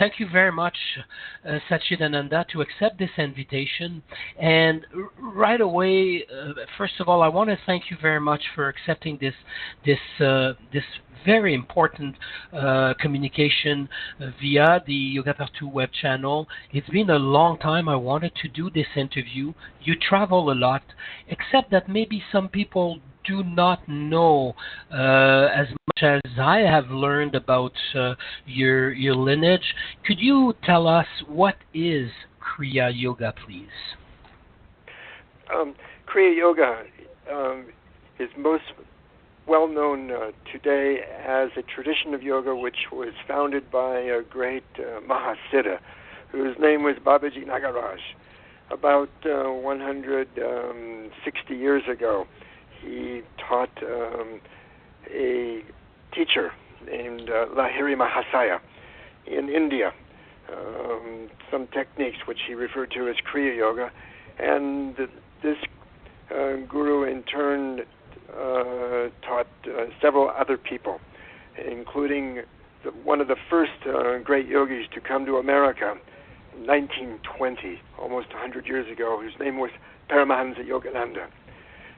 thank you very much, Satchidananda, to accept this invitation. And right away, first of all, I want to thank you very much for accepting this very important communication via the Yoga Partout web channel. It's been a long time I wanted to do this interview. You travel a lot, except that maybe some people do not know as much as I have learned about your lineage. Could you tell us what is Kriya Yoga, please? Kriya Yoga is most well known today as a tradition of yoga which was founded by a great Mahasiddha, whose name was Babaji Nagaraj. About 160 years ago, he taught a teacher named Lahiri Mahasaya in India some techniques which he referred to as Kriya Yoga, and this guru in turn taught several other people, including one of the first great yogis to come to America in 1920, almost 100 years ago, whose name was Paramahansa Yogananda.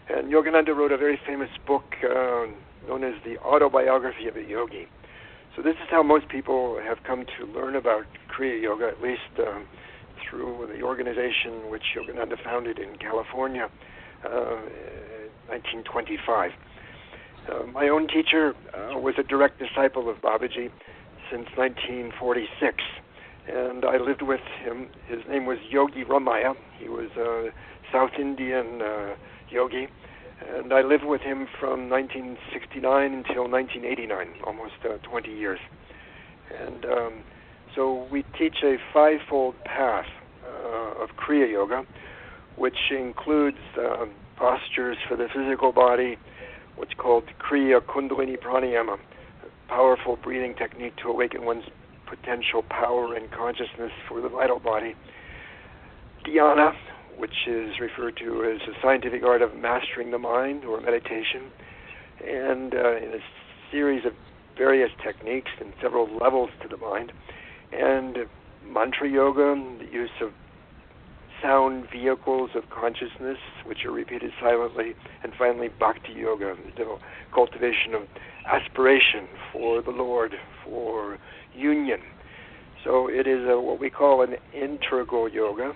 And Yogananda wrote a very famous book known as The Autobiography of a Yogi. So this is how most people have come to learn about Kriya Yoga, at least through the organization which Yogananda founded in California in 1925. My own teacher was a direct disciple of Babaji since 1946, and I lived with him. His name was Yogi Ramaya. He was a South Indian yogi, and I lived with him from 1969 until 1989, almost 20 years. And so we teach a five-fold path of Kriya Yoga, which includes postures for the physical body, what's called Kriya Kundalini Pranayama, a powerful breathing technique to awaken one's potential power and consciousness for the vital body. Dhyana, which is referred to as the scientific art of mastering the mind, or meditation, and in a series of various techniques and several levels to the mind. And mantra yoga, the use of sound vehicles of consciousness, which are repeated silently, and finally bhakti yoga, the cultivation of aspiration for the Lord, for union. So it is what we call an integral yoga.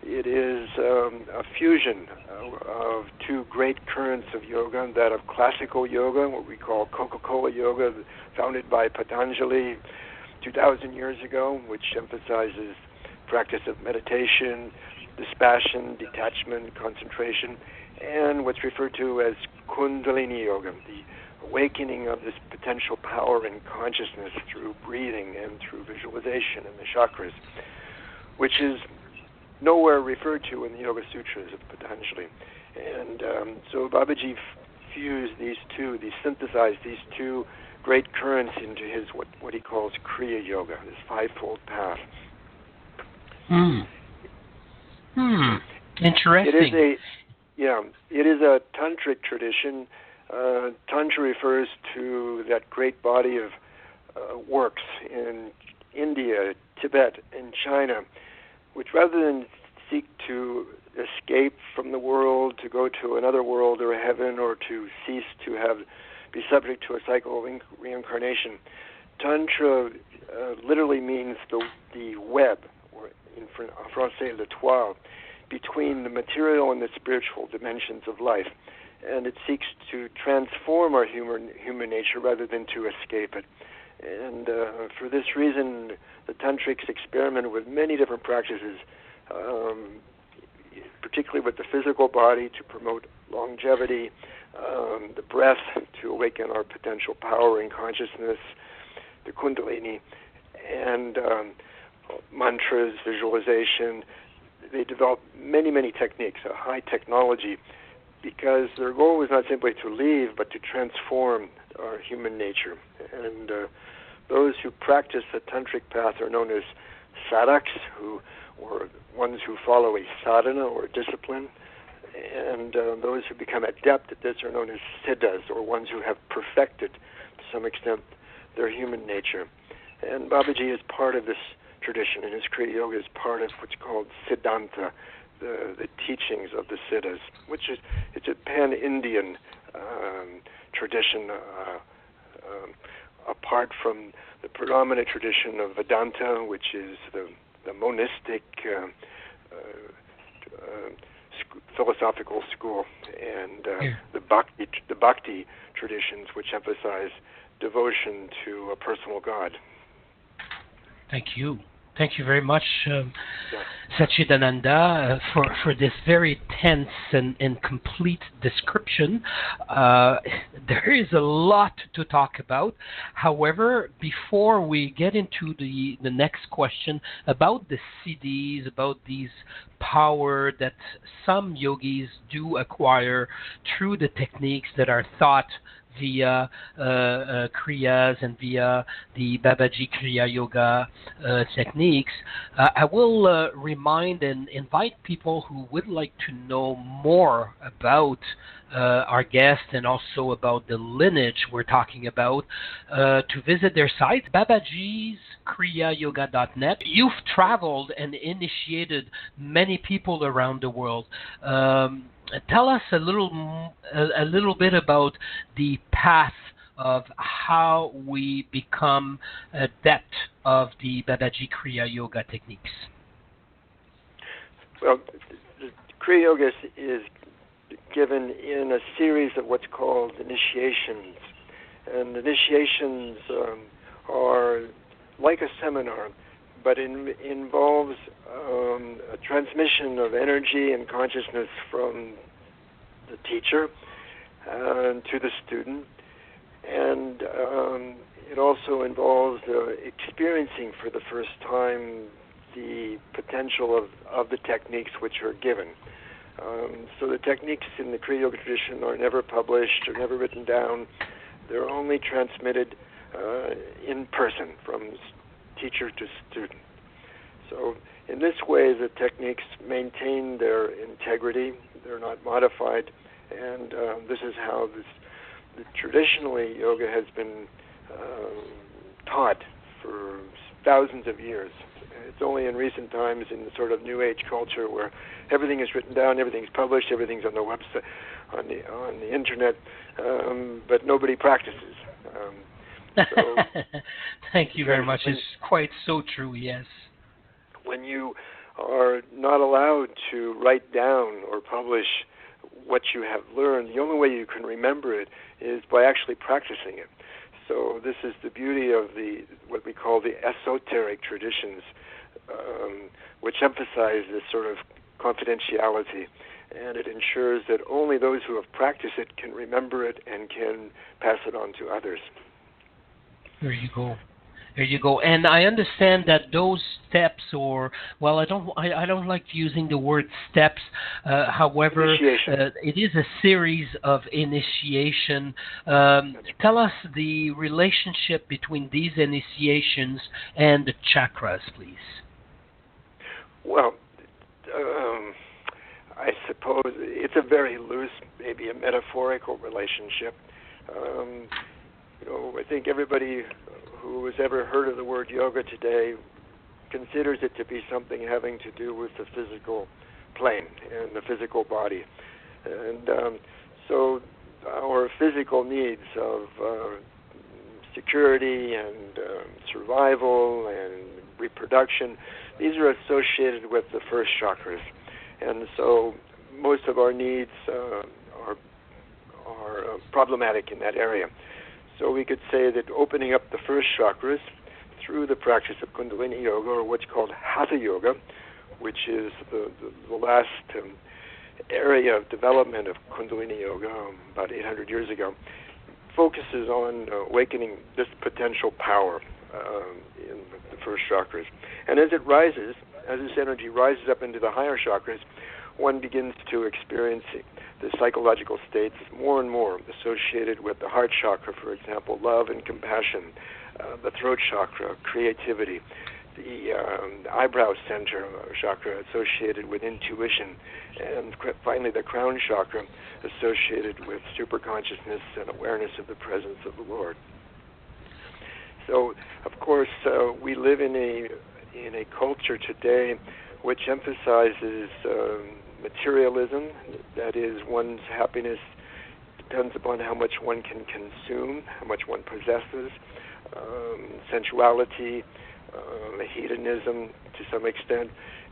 It is a fusion of two great currents of yoga, that of classical yoga, what we call Coca-Cola yoga, founded by Patanjali 2,000 years ago, which emphasizes practice of meditation, dispassion, detachment, concentration, and what's referred to as Kundalini Yoga, the awakening of this potential power and consciousness through breathing and through visualization in the chakras, which is nowhere referred to in the Yoga Sutras of Patanjali. And so Babaji synthesized these two great currents into his what he calls Kriya Yoga, this five-fold path. Interesting. It is a Tantric tradition. Tantra refers to that great body of works in India, Tibet, and China, which rather than seek to escape from the world, to go to another world or a heaven, or to cease to be subject to a cycle of reincarnation, Tantra literally means the web, or in Francais, le toile, between the material and the spiritual dimensions of life. And it seeks to transform our human nature rather than to escape it. And for this reason, the Tantrics experiment with many different practices, particularly with the physical body to promote longevity, the breath to awaken our potential power and consciousness, the Kundalini, and mantras, visualization. They develop many, many techniques, a high technology, because their goal was not simply to leave, but to transform our human nature. And those who practice the Tantric path are known as sadhaks, or ones who follow a sadhana or a discipline. And those who become adept at this are known as Siddhas, or ones who have perfected, to some extent, their human nature. And Babaji is part of this tradition, and his Kriya Yoga is part of what's called Siddhanta, the teachings of the Siddhas, which is it's a pan-Indian tradition, apart from the predominant tradition of Vedanta, which is the monistic philosophical school, and the Bhakti traditions, which emphasize devotion to a personal God. Thank you. Thank you very much, Satchidananda, for this very tense and complete description. There is a lot to talk about. However, before we get into the next question about the Siddhis, about these power that some yogis do acquire through the techniques that are taught via Kriyas and via the Babaji Kriya Yoga techniques, I will remind and invite people who would like to know more about our guest and also about the lineage we're talking about to visit their site, Babaji's kriyayoga.net. You've traveled and initiated many people around the world. Tell us a little bit about the path of how we become adept of the Babaji Kriya Yoga techniques. Well, the Kriya Yoga is given in a series of what's called initiations, and initiations are like a seminar, but involves a transmission of energy and consciousness from the teacher to the student, and it also involves experiencing for the first time the potential of the techniques which are given. So the techniques in the Kriya Yoga tradition are never published or never written down. They're only transmitted in person from teacher to student. So in this way, the techniques maintain their integrity. They're not modified, and this is how traditionally yoga has been taught for thousands of years. It's only in recent times in the sort of New Age culture where everything is written down, everything's published, everything's on the website, on the internet, but nobody practices. So thank you very much. It's quite so true, yes. When you are not allowed to write down or publish what you have learned, the only way you can remember it is by actually practicing it. So this is the beauty of what we call the esoteric traditions, which emphasize this sort of confidentiality, and it ensures that only those who have practiced it can remember it and can pass it on to others. There you go. There you go. And I understand that those steps, or well, I don't like using the word steps. However, it is a series of initiation. Tell us the relationship between these initiations and the chakras, please. Well, I suppose it's a very loose, maybe a metaphorical relationship. I think everybody who has ever heard of the word yoga today considers it to be something having to do with the physical plane and the physical body. And so our physical needs of security and survival and reproduction, these are associated with the first chakras. And so most of our needs are problematic in that area. So we could say that opening up the first chakras through the practice of Kundalini Yoga, or what's called Hatha Yoga, which is the last area of development of Kundalini Yoga about 800 years ago, focuses on awakening this potential power in the first chakras. And as it rises, as this energy rises up into the higher chakras, one begins to experience the psychological states more and more associated with the heart chakra, for example, love and compassion, the throat chakra, creativity, the eyebrow center chakra associated with intuition, and finally the crown chakra associated with superconsciousness and awareness of the presence of the Lord. So, of course, we live in in a culture today which emphasizes materialism, that is, one's happiness depends upon how much one can consume, how much one possesses, sensuality, hedonism to some extent,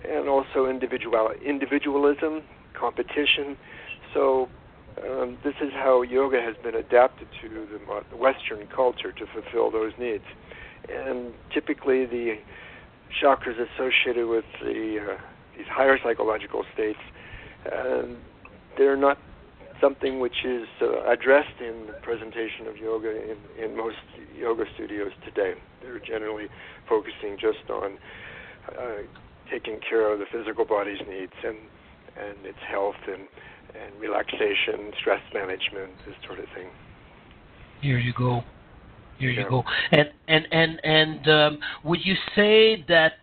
and also individualism, competition. So this is how yoga has been adapted to the Western culture to fulfill those needs. And typically the chakras associated with these higher psychological states, they're not something which is addressed in the presentation of yoga in most yoga studios today. They're generally focusing just on taking care of the physical body's needs and its health and relaxation, stress management, this sort of thing. Here you go. And would you say that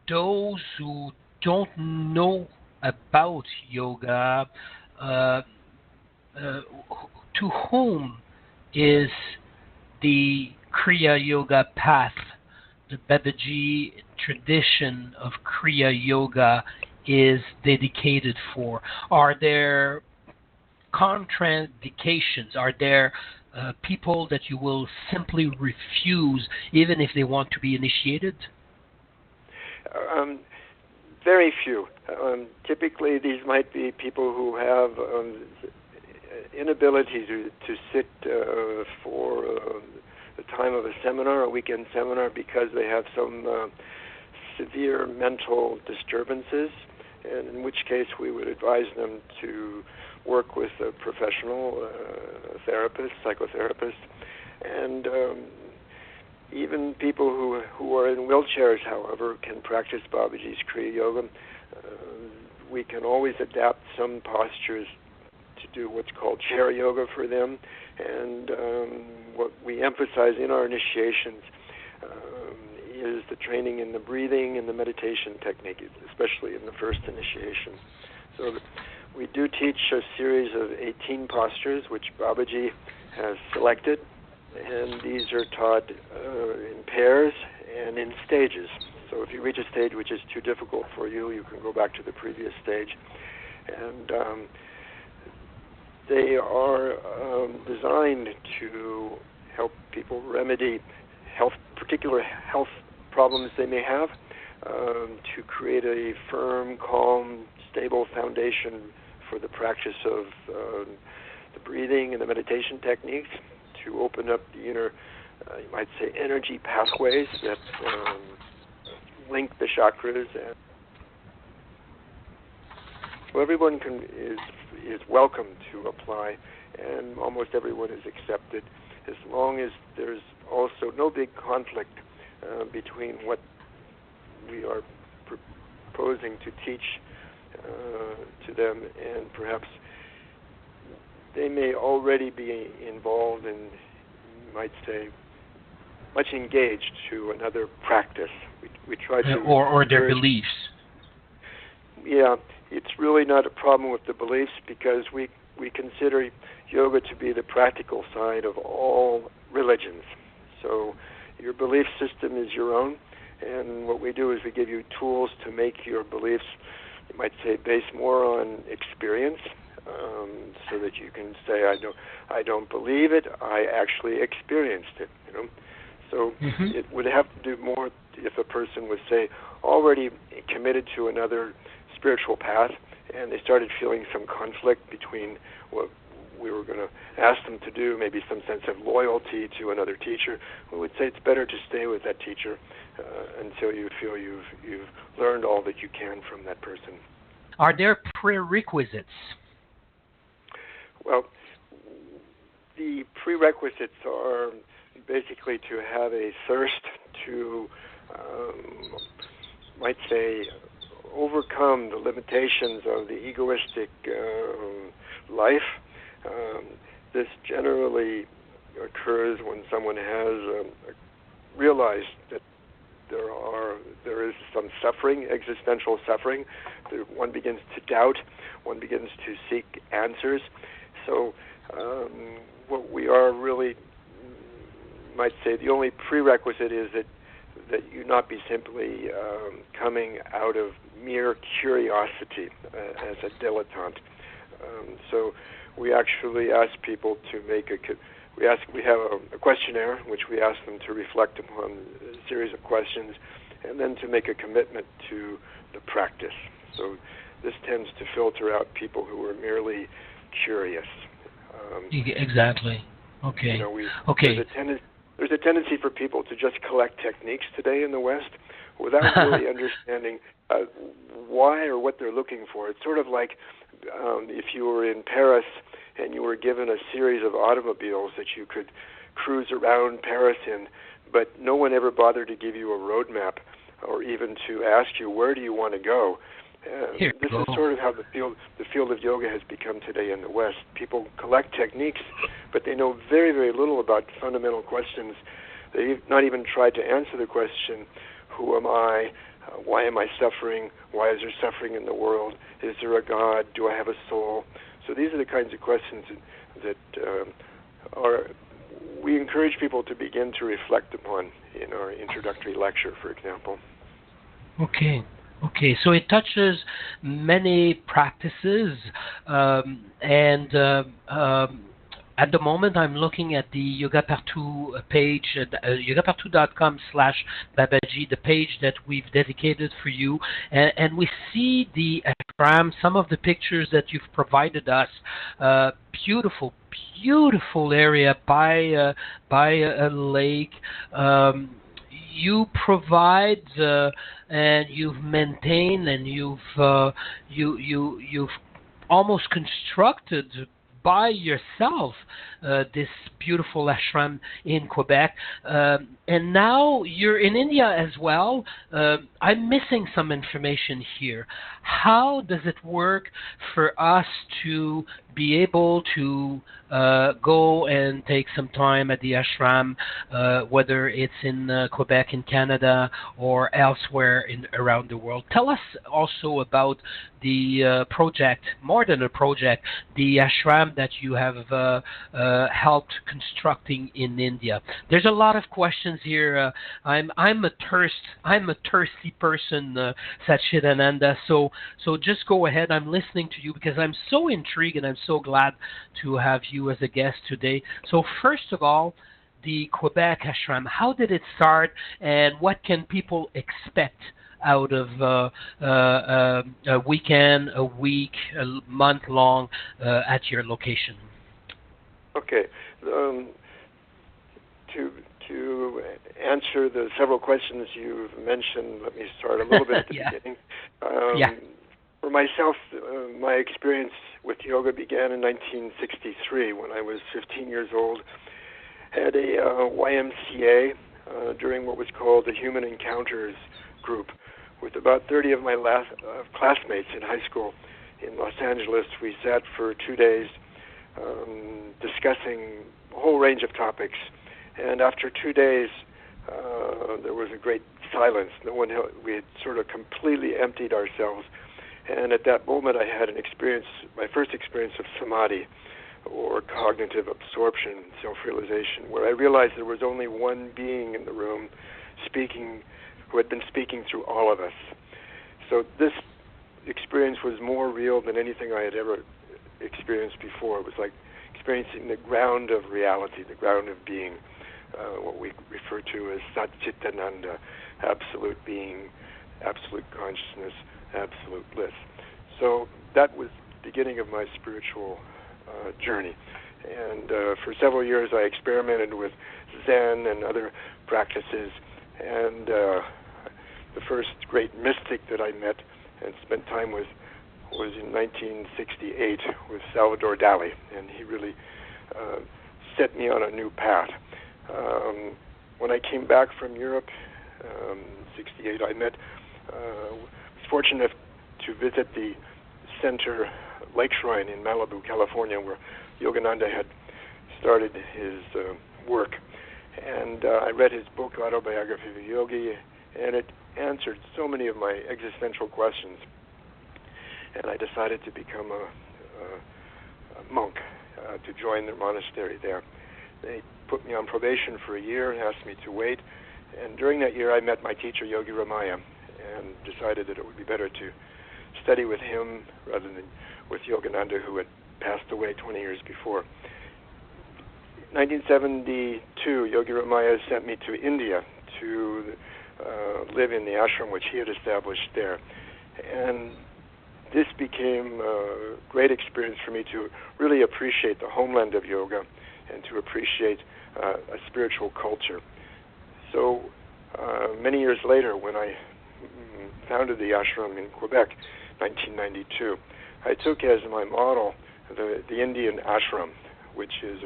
those who don't know about yoga, to whom is the Kriya Yoga path, the Babaji tradition of Kriya Yoga, is dedicated for? Are there contraindications? Are there people that you will simply refuse even if they want to be initiated? Very few. Typically, these might be people who have inability to sit for the time of a seminar, a weekend seminar, because they have some severe mental disturbances, and in which case we would advise them to work with a professional therapist, psychotherapist, and even people who are in wheelchairs, however, can practice Babaji's Kriya Yoga. We can always adapt some postures to do what's called chair yoga for them, and what we emphasize in our initiations is the training in the breathing and the meditation technique, especially in the first initiation. So we do teach a series of 18 postures, which Babaji has selected, and these are taught in pairs and in stages. So if you reach a stage which is too difficult for you, you can go back to the previous stage. And they are designed to help people remedy particular health problems they may have, to create a firm, calm, stable foundation for the practice of the breathing and the meditation techniques, to open up the inner, you might say, energy pathways that link the chakras. And so everyone is welcome to apply, and almost everyone is accepted, as long as there's also no big conflict between what we are proposing to teach to them, and perhaps they may already be involved and, you might say, much engaged to another practice. We try to or their beliefs. Yeah, it's really not a problem with the beliefs, because we consider yoga to be the practical side of all religions. So your belief system is your own, and what we do is we give you tools to make your beliefs, you might say, based more on experience, so that you can say, I don't believe it, I actually experienced it. So it would have to do more if a person was, say, already committed to another spiritual path, and they started feeling some conflict between what we were going to ask them to do, maybe some sense of loyalty to another teacher. We would say it's better to stay with that teacher until you feel you've learned all that you can from that person. Are there prerequisites? Well, the prerequisites are basically to have a thirst to, might say, overcome the limitations of the egoistic life. This generally occurs when someone has realized that there is some suffering, existential suffering. One begins to doubt, one begins to seek answers. So what we are really, might say, the only prerequisite is that that you not be simply coming out of mere curiosity as a dilettante. So we actually ask people to make we have a questionnaire which we ask them to reflect upon a series of questions and then to make a commitment to the practice. So this tends to filter out people who are merely curious. Exactly. Okay. Okay. There's a tendency for people to just collect techniques today in the West without really understanding why or what they're looking for. It's sort of like if you were in Paris and you were given a series of automobiles that you could cruise around Paris in, but no one ever bothered to give you a roadmap or even to ask you, where do you want to go? This is sort of how the field of yoga has become today in the West. People collect techniques, but they know very, very little about fundamental questions. They've not even tried to answer the question, who am I? Why am I suffering? Why is there suffering in the world? Is there a God? Do I have a soul? So these are the kinds of questions that we encourage people to begin to reflect upon in our introductory lecture, for example. Okay, so it touches many practices, and at the moment I'm looking at the Yoga Partout page, yogapartout.com/Babaji, the page that we've dedicated for you, and we see the ashram, some of the pictures that you've provided us, beautiful area by a lake. You provide and you've maintained and you've almost constructed by yourself this beautiful ashram in Quebec, and now you're in India as well. I'm missing some information here. How does it work for us to be able to go and take some time at the ashram, whether it's in Quebec in Canada or elsewhere around the world? Tell us also about the project, more than a project, the ashram that you have helped constructing in India. There's a lot of questions here. I'm a thirsty person, Satchidananda. So just go ahead. I'm listening to you because I'm so intrigued and I'm so glad to have you as a guest today. So first of all, the Quebec ashram. How did it start, and what can people expect out of a weekend, a week, a month long at your location? Okay. To answer the several questions you've mentioned, let me start a little bit at the beginning. For myself, my experience with yoga began in 1963 when I was 15 years old at a YMCA during what was called the Human Encounters group with about 30 of my classmates in high school in Los Angeles. We sat for 2 days discussing a whole range of topics. And after 2 days, there was a great silence. We had sort of completely emptied ourselves. And at that moment, I had my first experience of samadhi, or cognitive absorption, self-realization, where I realized there was only one being in the room speaking, who had been speaking through all of us. So this experience was more real than anything I had ever experienced before. It was like experiencing the ground of reality, the ground of being, what we refer to as Satchidananda, absolute being, absolute consciousness, absolute bliss. So that was the beginning of my spiritual journey. And for several years I experimented with Zen and other practices. And the first great mystic that I met and spent time with was in 1968 with Salvador Dali, and he really set me on a new path. When I came back from Europe in 68, I was fortunate to visit the Center Lake Shrine in Malibu, California, where Yogananda had started his work. And I read his book, Autobiography of a Yogi, and it answered so many of my existential questions. And I decided to become a monk, to join the monastery there. They put me on probation for a year and asked me to wait, And during that year, I met my teacher, Yogi Ramaya, and decided that it would be better to study with him rather than with Yogananda, who had passed away 20 years before. 1972, Yogi Ramaya sent me to India to live in the ashram which he had established there. And this became a great experience for me to really appreciate the homeland of yoga and to appreciate a spiritual culture. So many years later, when I founded the ashram in Quebec, 1992, I took as my model the Indian ashram, which is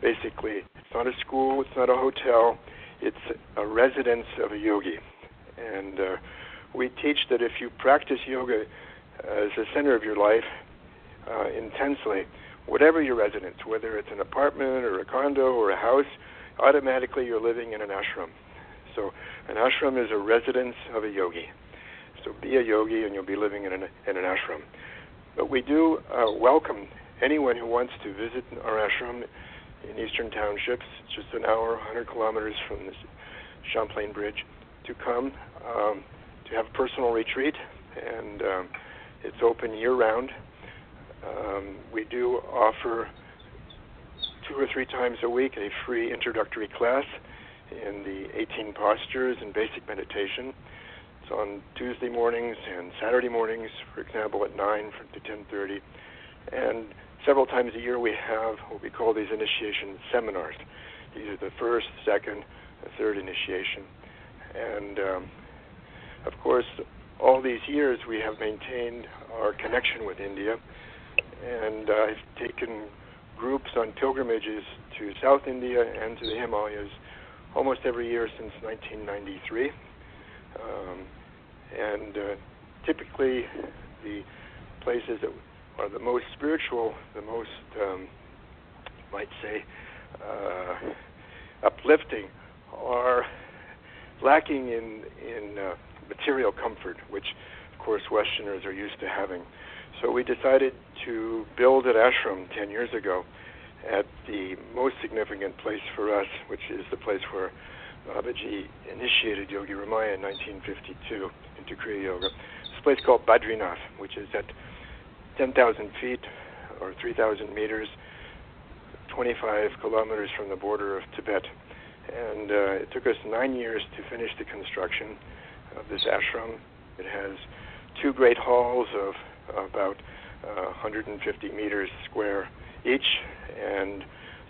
basically, it's not a school, it's not a hotel, it's a residence of a yogi. And we teach that if you practice yoga as the center of your life intensely, whatever your residence, whether it's an apartment or a condo or a house, automatically you're living in an ashram. So an ashram is a residence of a yogi. So be a yogi and you'll be living in an ashram. But we do welcome anyone who wants to visit our ashram in Eastern Townships, just an hour, 100 kilometers from the Champlain Bridge, to come to have a personal retreat, and it's open year-round. We do offer 2 or 3 times a week a free introductory class in the 18 postures and basic meditation. It's on Tuesday mornings and Saturday mornings, for example, at 9 to 10:30. And several times a year we have what we call these initiation seminars. These are the first, second, and third initiation. And of course, all these years we have maintained our connection with India, and I've taken groups on pilgrimages to South India and to the Himalayas almost every year since 1993. And typically the places that are the most spiritual, the most, might say, uplifting, are lacking in material comfort, which, of course, Westerners are used to having. So we decided to build an ashram 10 years ago at the most significant place for us, which is the place where Babaji initiated Yogi Ramaya in 1952 into Kriya Yoga. It's a place called Badrinath, which is at 10,000 feet or 3,000 meters, 25 kilometers from the border of Tibet. And it took us 9 years to finish the construction of this ashram. It has 2 great halls of about 150 meters square each, and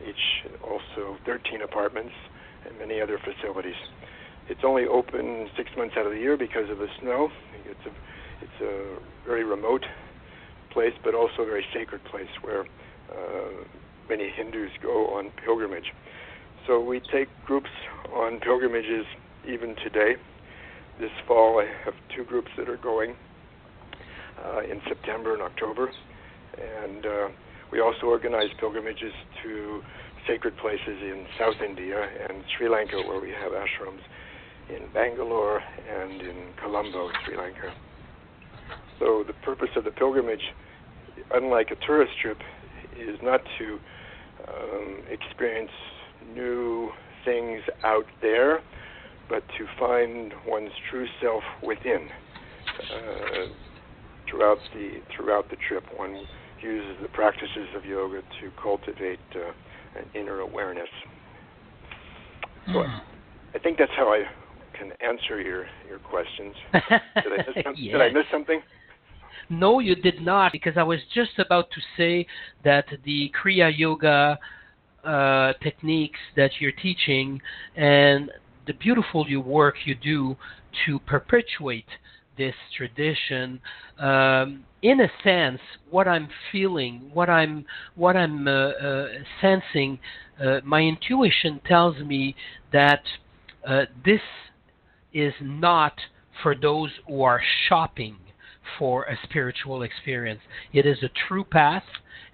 each also 13 apartments and many other facilities. It's only open 6 months out of the year because of the snow. It's a very remote place, but also a very sacred place where many Hindus go on pilgrimage. So we take groups on pilgrimages even today. This fall I have 2 groups that are going in September and October. And we also organize pilgrimages to sacred places in South India and Sri Lanka, where we have ashrams in Bangalore and in Colombo, Sri Lanka. So the purpose of the pilgrimage, unlike a tourist trip, is not to experience new things out there, but to find one's true self within. Throughout the trip, one uses the practices of yoga to cultivate an inner awareness. So I think that's how I can answer your questions. Did I miss something? No, you did not, because I was just about to say that the Kriya Yoga techniques that you're teaching and the beautiful work you do to perpetuate this tradition, in a sense, what I'm feeling, what I'm sensing, my intuition tells me that this is not for those who are shopping for a spiritual experience. It is a true path,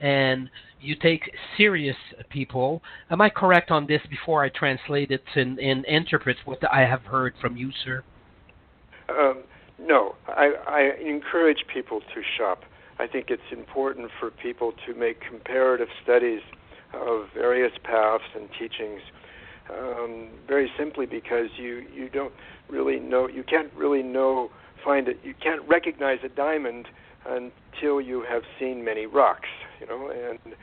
and you take serious people. Am I correct on this before I translate it and interpret what I have heard from you, sir? No, I encourage people to shop. I think it's important for people to make comparative studies of various paths and teachings very simply because you don't really know, you can't really find it, you can't recognize a diamond until you have seen many rocks, and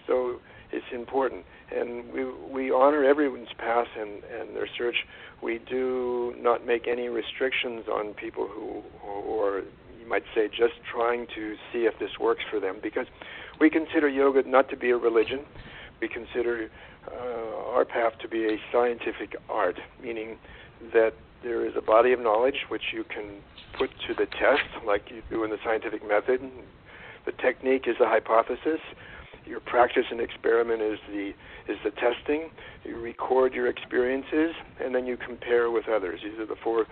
so it's important. And we honor everyone's path and their search. We do not make any restrictions on people who are, you might say, just trying to see if this works for them, because we consider yoga not to be a religion. We consider our path to be a scientific art, meaning that there is a body of knowledge which you can put to the test, like you do in the scientific method. The technique is the hypothesis. Your practice and experiment is the testing. You record your experiences, and then you compare with others. These are the four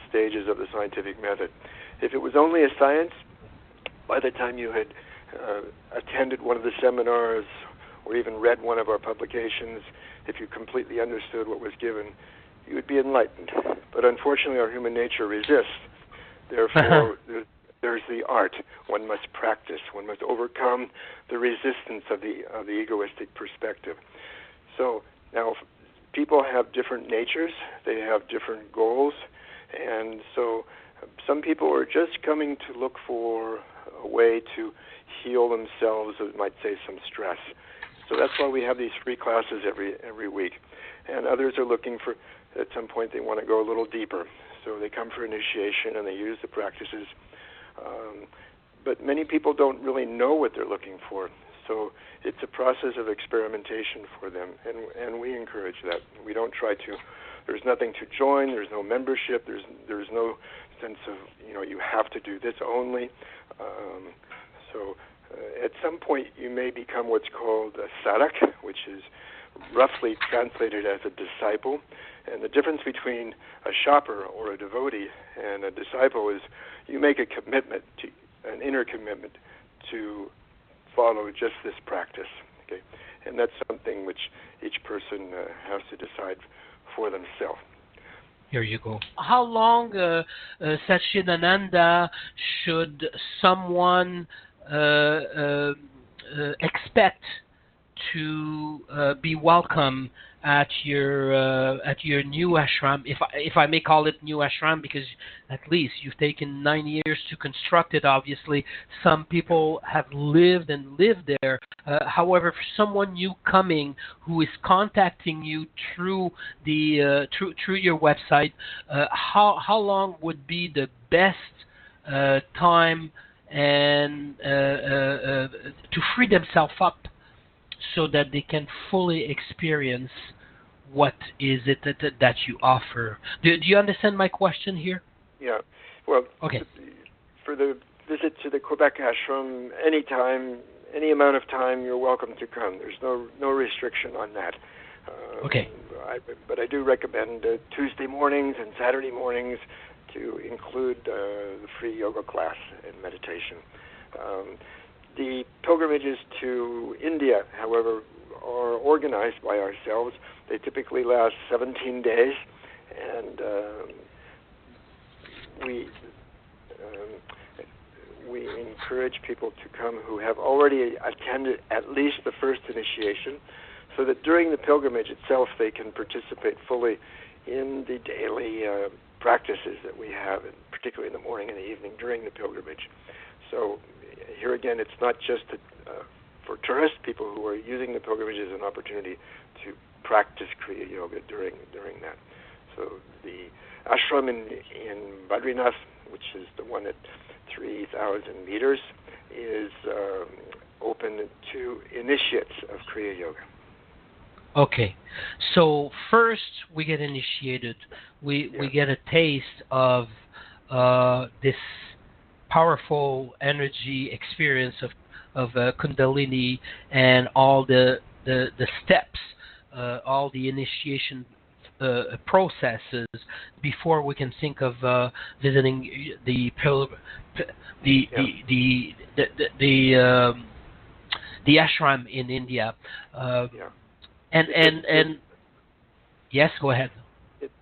stages of the scientific method. If it was only a science, by the time you had attended one of the seminars or even read one of our publications, if you completely understood what was given, you would be enlightened. But unfortunately, our human nature resists. Therefore, there's the art. One must practice. One must overcome the resistance of the egoistic perspective. So now, people have different natures. They have different goals, and so some people are just coming to look for a way to heal themselves, or might say some stress. So that's why we have these free classes every week. And others are looking for, at some point they want to go a little deeper. So they come for initiation and they use the practices. But many people don't really know what they're looking for. So it's a process of experimentation for them, and we encourage that. We don't try to, there's nothing to join, there's no membership, there's no sense of, you have to do this only. At some point you may become what's called a sadhak, which is roughly translated as a disciple. And the difference between a shopper or a devotee and a disciple is you make a commitment, an inner commitment to follow just this practice. Okay? And that's something which each person has to decide for themselves. Here you go. How long, Satchidananda, should someone expect to be welcome at your new ashram, if I may call it new ashram, because at least you've taken 9 years to construct it. Obviously, some people have lived there. However, for someone new coming who is contacting you through the through your website, how long would be the best time and to free themselves up, so that they can fully experience what is it that you offer? Do you understand my question here? Yeah. Well, okay. For the visit to the Quebec ashram, anytime, any amount of time, you're welcome to come. There's no restriction on that. Okay. But I do recommend Tuesday mornings and Saturday mornings to include the free yoga class and meditation. The pilgrimages to India, however, are organized by ourselves. They typically last 17 days, and we encourage people to come who have already attended at least the first initiation, so that during the pilgrimage itself they can participate fully in the daily practices that we have, and particularly in the morning and the evening during the pilgrimage. So here again, it's not just for tourists, people who are using the pilgrimage as an opportunity to practice Kriya Yoga during that. So the ashram in Badrinath, which is the one at 3,000 meters, is open to initiates of Kriya Yoga. Okay, so first we get initiated. We get a taste of this powerful energy experience of Kundalini and all the steps, all the initiation processes before we can think of visiting the ashram in India. And yes, go ahead.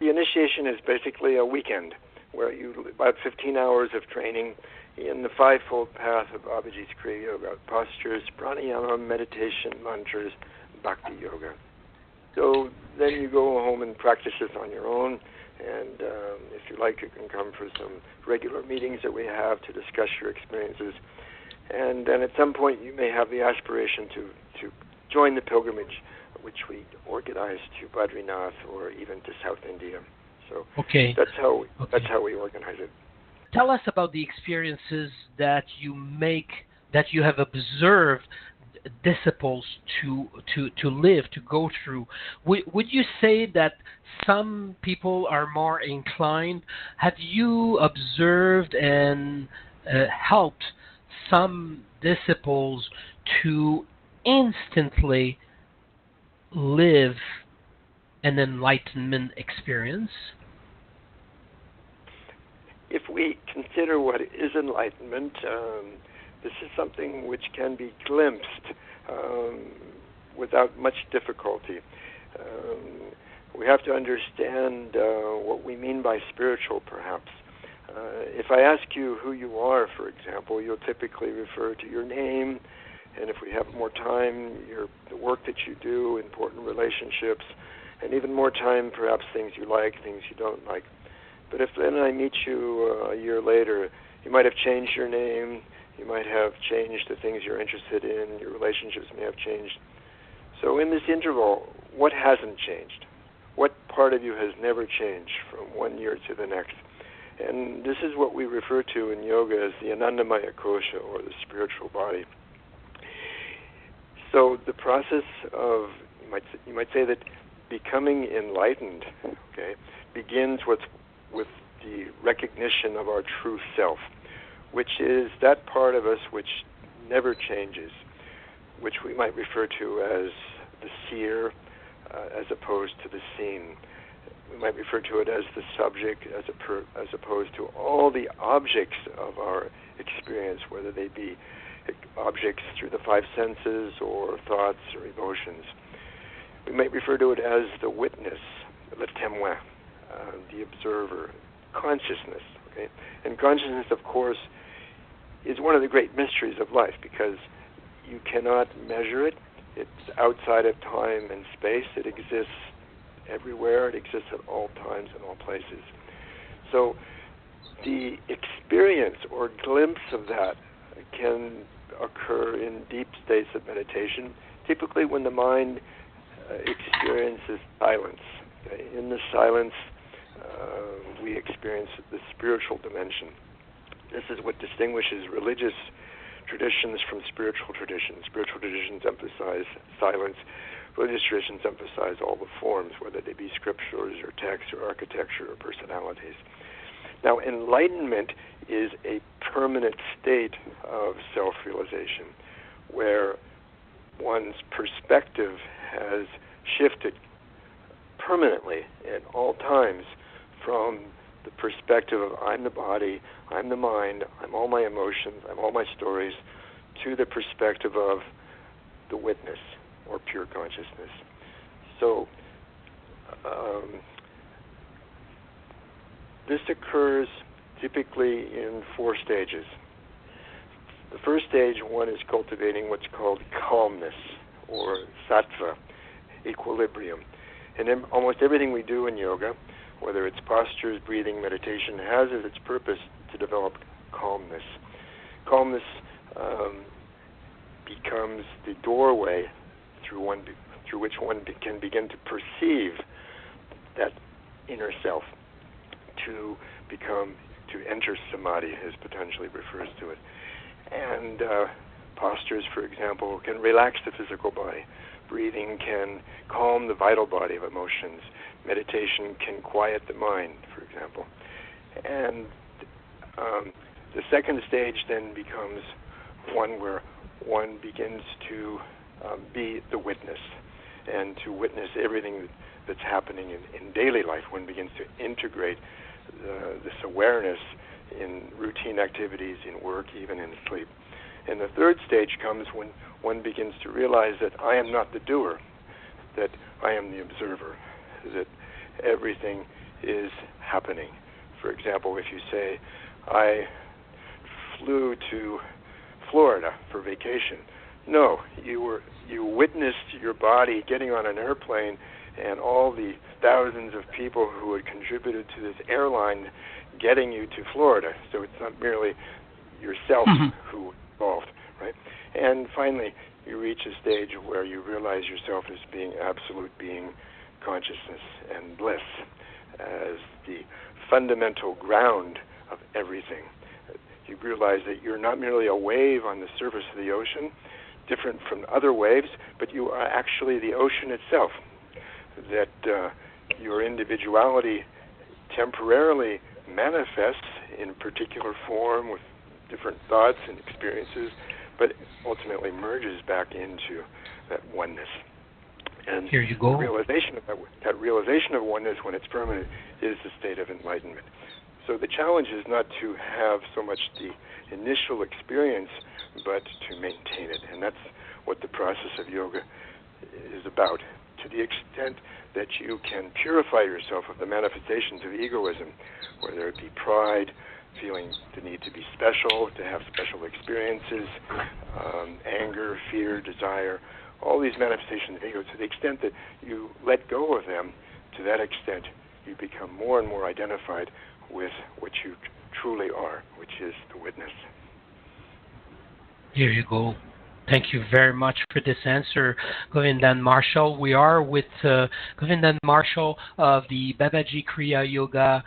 The initiation is basically a weekend where about 15 hours of training in the fivefold path of Babaji's Kriya Yoga: postures, pranayama, meditation, mantras, bhakti yoga. So then you go home and practice this on your own. And if you like, you can come for some regular meetings that we have to discuss your experiences. And then at some point, you may have the aspiration to join the pilgrimage, which we organize to Badrinath or even to South India. So that's how we organize it. Tell us about the experiences that you have observed disciples to live, to go through. Would you say that some people are more inclined? Have you observed and helped some disciples to instantly live an enlightenment experience? If we consider what is enlightenment, this is something which can be glimpsed without much difficulty. We have to understand what we mean by spiritual, perhaps. If I ask you who you are, for example, you'll typically refer to your name, and if we have more time, the work that you do, important relationships, and even more time, perhaps things you like, things you don't like. But if then I meet you a year later, you might have changed your name, you might have changed the things you're interested in, your relationships may have changed. So in this interval, what hasn't changed? What part of you has never changed from one year to the next? And this is what we refer to in yoga as the Anandamaya Kosha, or the spiritual body. So the process of, you might say that becoming enlightened, begins with the recognition of our true self, which is that part of us which never changes, which we might refer to as the seer as opposed to the seen. We might refer to it as the subject as opposed to all the objects of our experience, whether they be objects through the five senses or thoughts or emotions. We might refer to it as the witness, le témoin, the observer, consciousness. Okay? And consciousness, of course, is one of the great mysteries of life because you cannot measure it. It's outside of time and space. It exists everywhere. It exists at all times and all places. So the experience or glimpse of that can occur in deep states of meditation, typically when the mind experiences silence. Okay? In the silence, we experience the spiritual dimension. This is what distinguishes religious traditions from spiritual traditions. Spiritual traditions emphasize silence. Religious traditions emphasize all the forms, whether they be scriptures or texts or architecture or personalities. Now, enlightenment is a permanent state of self-realization where one's perspective has shifted permanently at all times from the perspective of I'm the body, I'm the mind, I'm all my emotions, I'm all my stories, to the perspective of the witness or pure consciousness. So this occurs typically in 4 stages. The first stage, one is cultivating what's called calmness or sattva, equilibrium. And then almost everything we do in yoga, whether it's postures, breathing, meditation, has as its purpose to develop calmness. Calmness becomes the doorway through which one can begin to perceive that inner self, to enter samadhi, as Patanjali refers to it. And postures, for example, can relax the physical body. Breathing can calm the vital body of emotions. Meditation can quiet the mind, for example. And the second stage then becomes one where one begins to be the witness and to witness everything that's happening in daily life. One begins to integrate this awareness in routine activities, in work, even in sleep. And the third stage comes when one begins to realize that I am not the doer, that I am the observer, that everything is happening. For example, if you say, I flew to Florida for vacation. No, you witnessed your body getting on an airplane and all the thousands of people who had contributed to this airline getting you to Florida. So it's not merely yourself who was involved, right? And finally, you reach a stage where you realize yourself as being absolute being, consciousness, and bliss as the fundamental ground of everything. You realize that you're not merely a wave on the surface of the ocean, different from other waves, but you are actually the ocean itself, that your individuality temporarily manifests in a particular form with different thoughts and experiences, but ultimately merges back into that oneness. And here you go. The realization of that realization of oneness, when it's permanent, is the state of enlightenment. So the challenge is not to have so much the initial experience, but to maintain it. And that's what the process of yoga is about. To the extent that you can purify yourself of the manifestations of egoism, whether it be pride, feeling the need to be special, to have special experiences, anger, fear, desire, all these manifestations of ego, to the extent that you let go of them, to that extent you become more and more identified with what you truly are, which is the witness. Here you go. Thank you very much for this answer, Govindan Marshall. We are with Govindan Marshall of the Babaji Kriya Yoga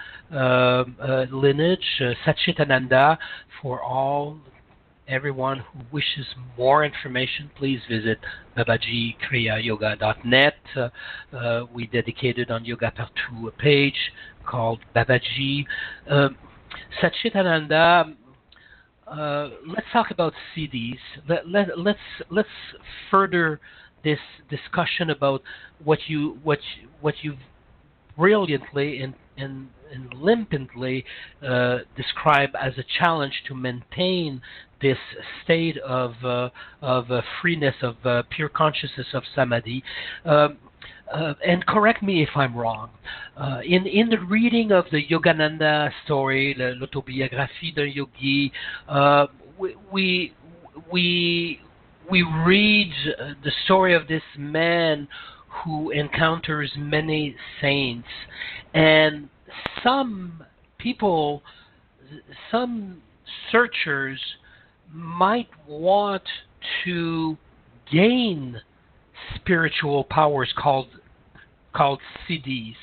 lineage, Satchidananda. For everyone who wishes more information, please visit babajikriyayoga.net. We dedicated on Yoga Partout a page called Babaji. Satchidananda, let's talk about Siddhis. Let's further this discussion about what you've brilliantly and limpidly describe as a challenge to maintain this state of freeness, of pure consciousness, of samadhi. And correct me if I'm wrong. In the reading of the Yogananda story, l'autobiographie d'un yogi, we read the story of this man who encounters many saints, and some people, some searchers might want to gain spiritual powers called Siddhis.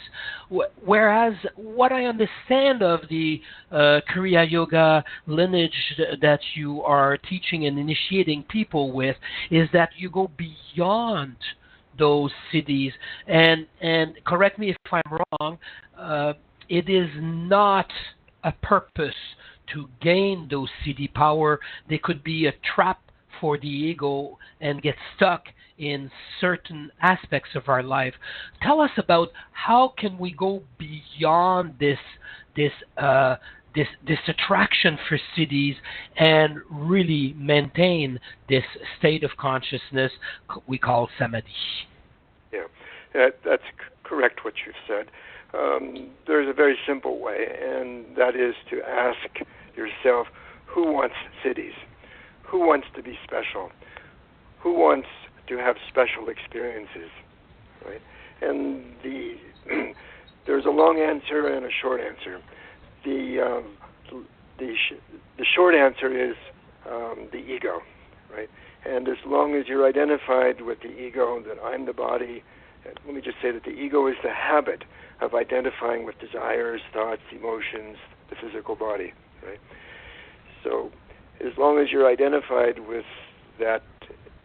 Whereas what I understand of the Kriya Yoga lineage that you are teaching and initiating people with is that you go beyond those Siddhis. And correct me if I'm wrong, it is not a purpose to gain those Siddhi power. They could be a trap for the ego and get stuck in certain aspects of our life. Tell us about how can we go beyond this attraction for Siddhis and really maintain this state of consciousness we call samadhi. Yeah, that's correct what you've said. There's a very simple way, and that is to ask yourself, who wants Siddhis? Who wants to be special? Who wants to have special experiences? Right? And there's a long answer and a short answer. The short answer is the ego, right? And as long as you're identified with the ego, that I'm the body, let me just say that the ego is the habit of identifying with desires, thoughts, emotions, the physical body, right? So as long as you're identified with that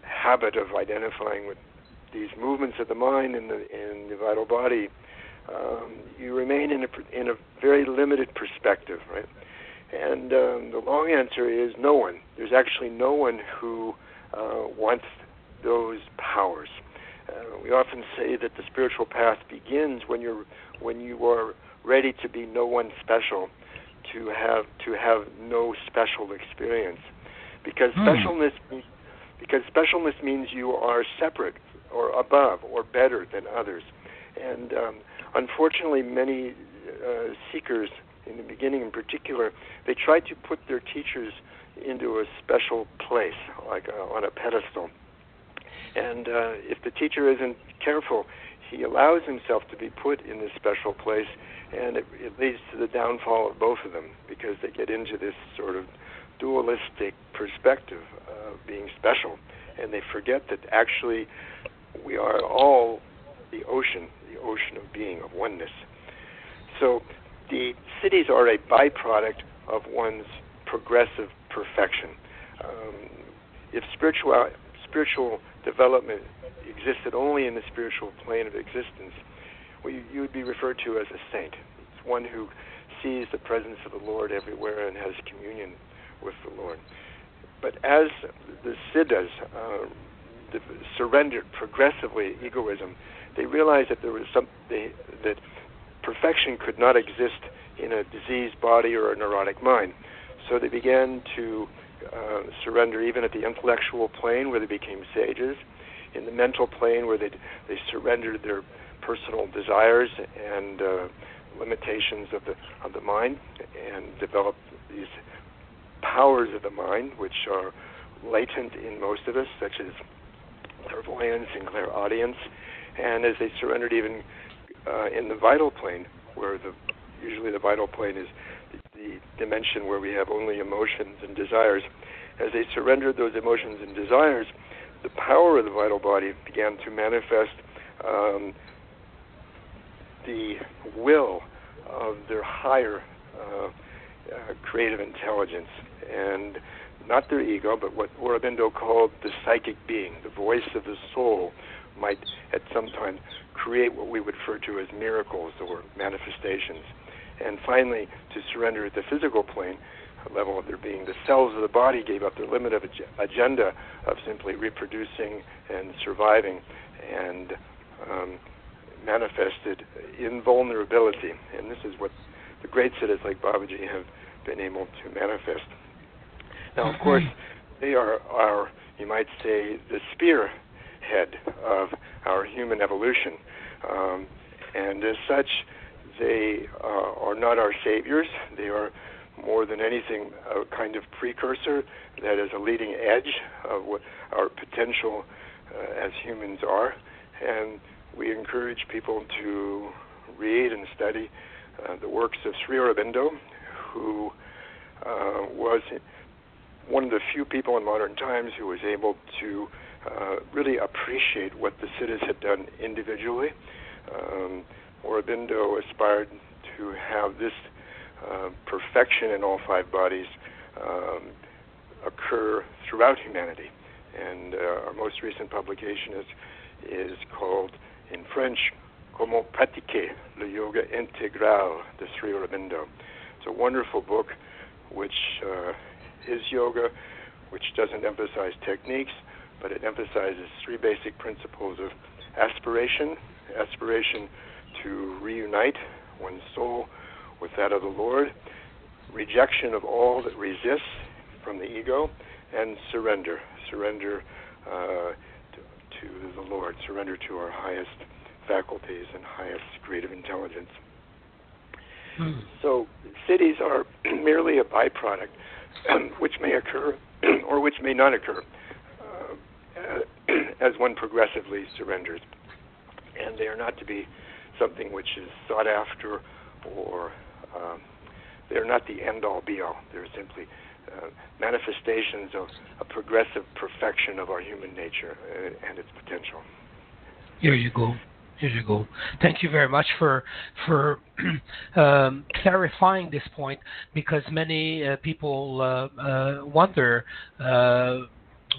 habit of identifying with these movements of the mind and the vital body, you remain in a very limited perspective, right? And the long answer is no one. There's actually no one who wants those powers. We often say that the spiritual path begins when you are ready to be no one special, to have no special experience, because specialness means you are separate or above or better than others. And unfortunately, many seekers, in the beginning in particular, they try to put their teachers into a special place, like on a pedestal. And if the teacher isn't careful, he allows himself to be put in this special place, and it leads to the downfall of both of them, because they get into this sort of dualistic perspective of being special, and they forget that actually we are all the ocean of being, of oneness. So the Siddhis are a byproduct of one's progressive perfection. If spiritual development existed only in the spiritual plane of existence, well, you would be referred to as a saint. It's one who sees the presence of the Lord everywhere and has communion with the Lord. But as the Siddhas surrendered progressively egoism, they realized that there was that perfection could not exist in a diseased body or a neurotic mind. So they began to surrender even at the intellectual plane, where they became sages, in the mental plane, where they surrendered their personal desires and limitations of the mind, and developed these powers of the mind, which are latent in most of us, such as clairvoyance and clairaudience. And as they surrendered even in the vital plane, where usually the vital plane is the dimension where we have only emotions and desires, as they surrendered those emotions and desires, the power of the vital body began to manifest the will of their higher creative intelligence, and not their ego, but what Aurobindo called the psychic being, the voice of the soul, might at some time create what we would refer to as miracles or manifestations. And finally, to surrender at the physical plane level of their being, the cells of the body gave up their limited agenda of simply reproducing and surviving, and manifested invulnerability. And this is what the great Siddhas like Babaji have been able to manifest. Now, of course, they are you might say, the spearhead of our human evolution. And as such, they are not our saviors. They are more than anything a kind of precursor that is a leading edge of what our potential as humans are. And we encourage people to read and study the works of Sri Aurobindo, who was one of the few people in modern times who was able to really appreciate what the Siddhas had done individually. Aurobindo aspired to have this perfection in all five bodies occur throughout humanity. And our most recent publication is called, in French, Comment pratiquer le yoga intégral de Sri Aurobindo. It's a wonderful book which is yoga, which doesn't emphasize techniques, but it emphasizes three basic principles of aspiration to reunite one's soul with that of the Lord, rejection of all that resists from the ego, and surrender to the Lord, surrender to our highest faculties and highest creative intelligence. So Siddhis are merely a byproduct, which may occur or which may not occur as one progressively surrenders. And they are not to be something which is sought after, or they're not the end-all, be-all. They're simply manifestations of a progressive perfection of our human nature and its potential. Here you go. Thank you very much for clarifying this point, because many people wonder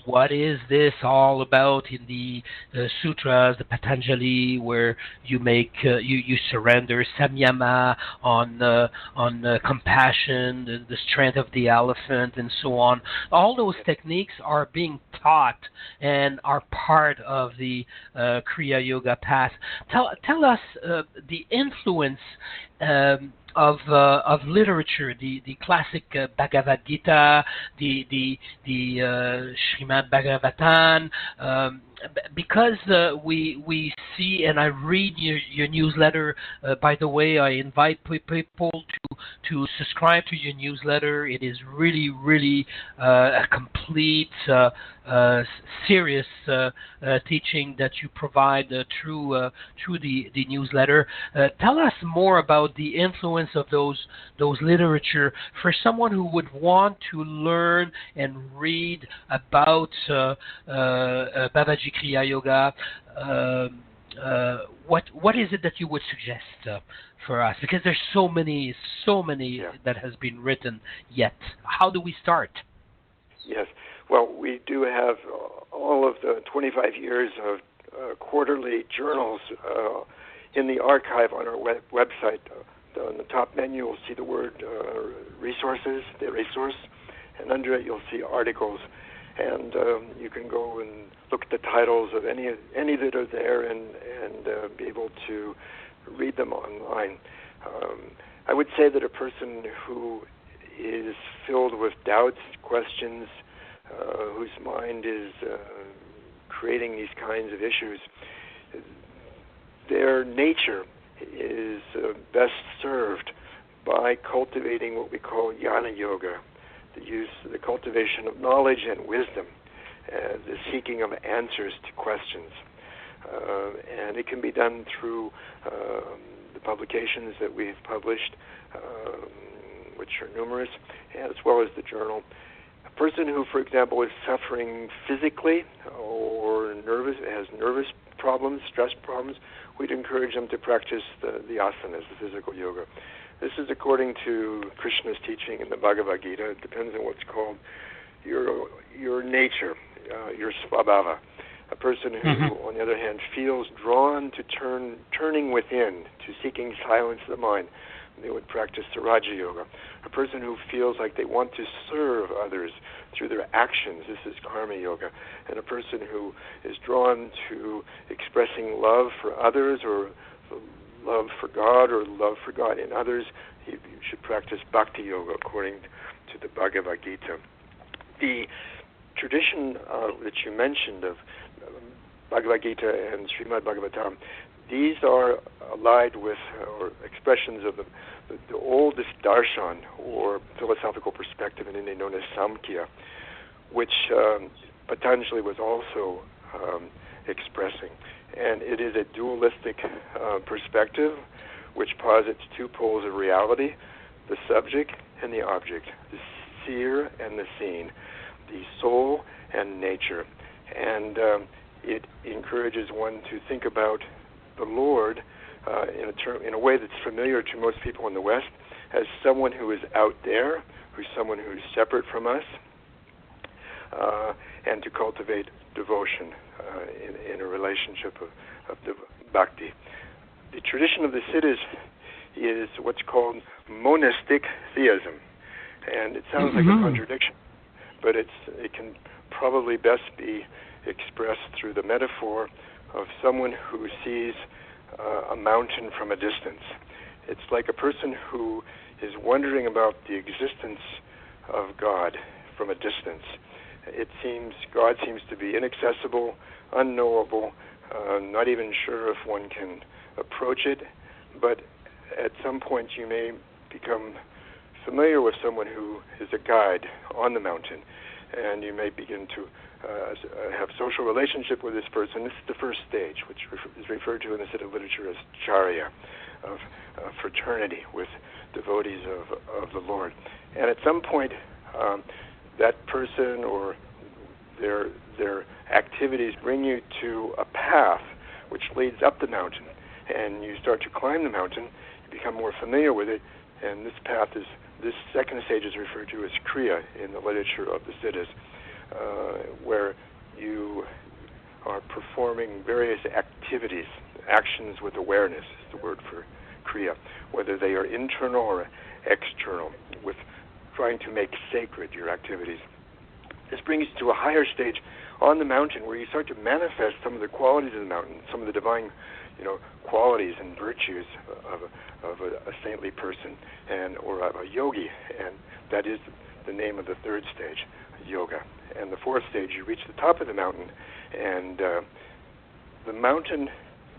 what is this all about in the sutras, the Patanjali, where you make you surrender samyama on compassion, the strength of the elephant, and so on. All those techniques are being taught and are part of the Kriya Yoga path. Tell us the influence of literature, the classic Bhagavad Gita, the Srimad Bhagavatam, because we see and I read your newsletter. By the way, I invite people to subscribe to your newsletter. It is really a complete, serious teaching that you provide through the newsletter. Tell us more about the influence of those literature for someone who would want to learn and read about Babaji Kriya Yoga. What is it that you would suggest for us? Because there's so many that has been written yet. How do we start? Yes. Well, we do have all of the 25 years of quarterly journals in the archive on our website. On the top menu, you'll see the word resources, the resource, and under it you'll see articles. And you can go and look at the titles of any that are there and be able to read them online. I would say that a person who is filled with doubts, questions, whose mind is creating these kinds of issues, their nature is best served by cultivating what we call jnana yoga, the cultivation of knowledge and wisdom, the seeking of answers to questions. And it can be done through the publications that we've published, which are numerous, as well as the journal. A person who, for example, is suffering physically or has nervous problems, stress problems, we'd encourage them to practice the asanas, the physical yoga. This is according to Krishna's teaching in the Bhagavad Gita. It depends on what's called your nature, your svabhava. A person who, on the other hand, feels drawn to turning within, to seeking silence of the mind, they would practice the Raja Yoga. A person who feels like they want to serve others through their actions, this is Karma Yoga. And a person who is drawn to expressing love for others or love for God or love for God in others, you should practice Bhakti Yoga according to the Bhagavad Gita. The tradition that you mentioned of Bhagavad Gita and Srimad Bhagavatam, these are allied with or expressions of the oldest darshan or philosophical perspective in India known as Samkhya, which Patanjali was also expressing. And it is a dualistic perspective which posits two poles of reality, the subject and the object, the seer and the seen, the soul and nature. And it encourages one to think about the Lord in a way that's familiar to most people in the West as someone who is out there, who's someone who's separate from us, and to cultivate devotion in a relationship of bhakti. The tradition of the Siddhis is what's called monistic theism, and it sounds like a contradiction, but it can probably best be expressed through the metaphor of someone who sees a mountain from a distance. It's like a person who is wondering about the existence of God from a distance. It seems God seems to be inaccessible, unknowable, not even sure if one can approach it, but at some point you may become familiar with someone who is a guide on the mountain, and you may begin to have social relationship with this person. This is the first stage, which is referred to in the Siddha literature as charya, of fraternity with devotees of the Lord. And at some point, that person or their activities bring you to a path which leads up the mountain, and you start to climb the mountain. You become more familiar with it, and this second stage is referred to as kriya in the literature of the Siddhas, where you are performing various activities, actions with awareness is the word for kriya, whether they are internal or external, with trying to make sacred your activities. This brings you to a higher stage on the mountain where you start to manifest some of the qualities of the mountain, some of the divine qualities and virtues of a saintly person or of a yogi, and that is the name of the third stage. yoga. And the fourth stage, you reach the top of the mountain, and the mountain,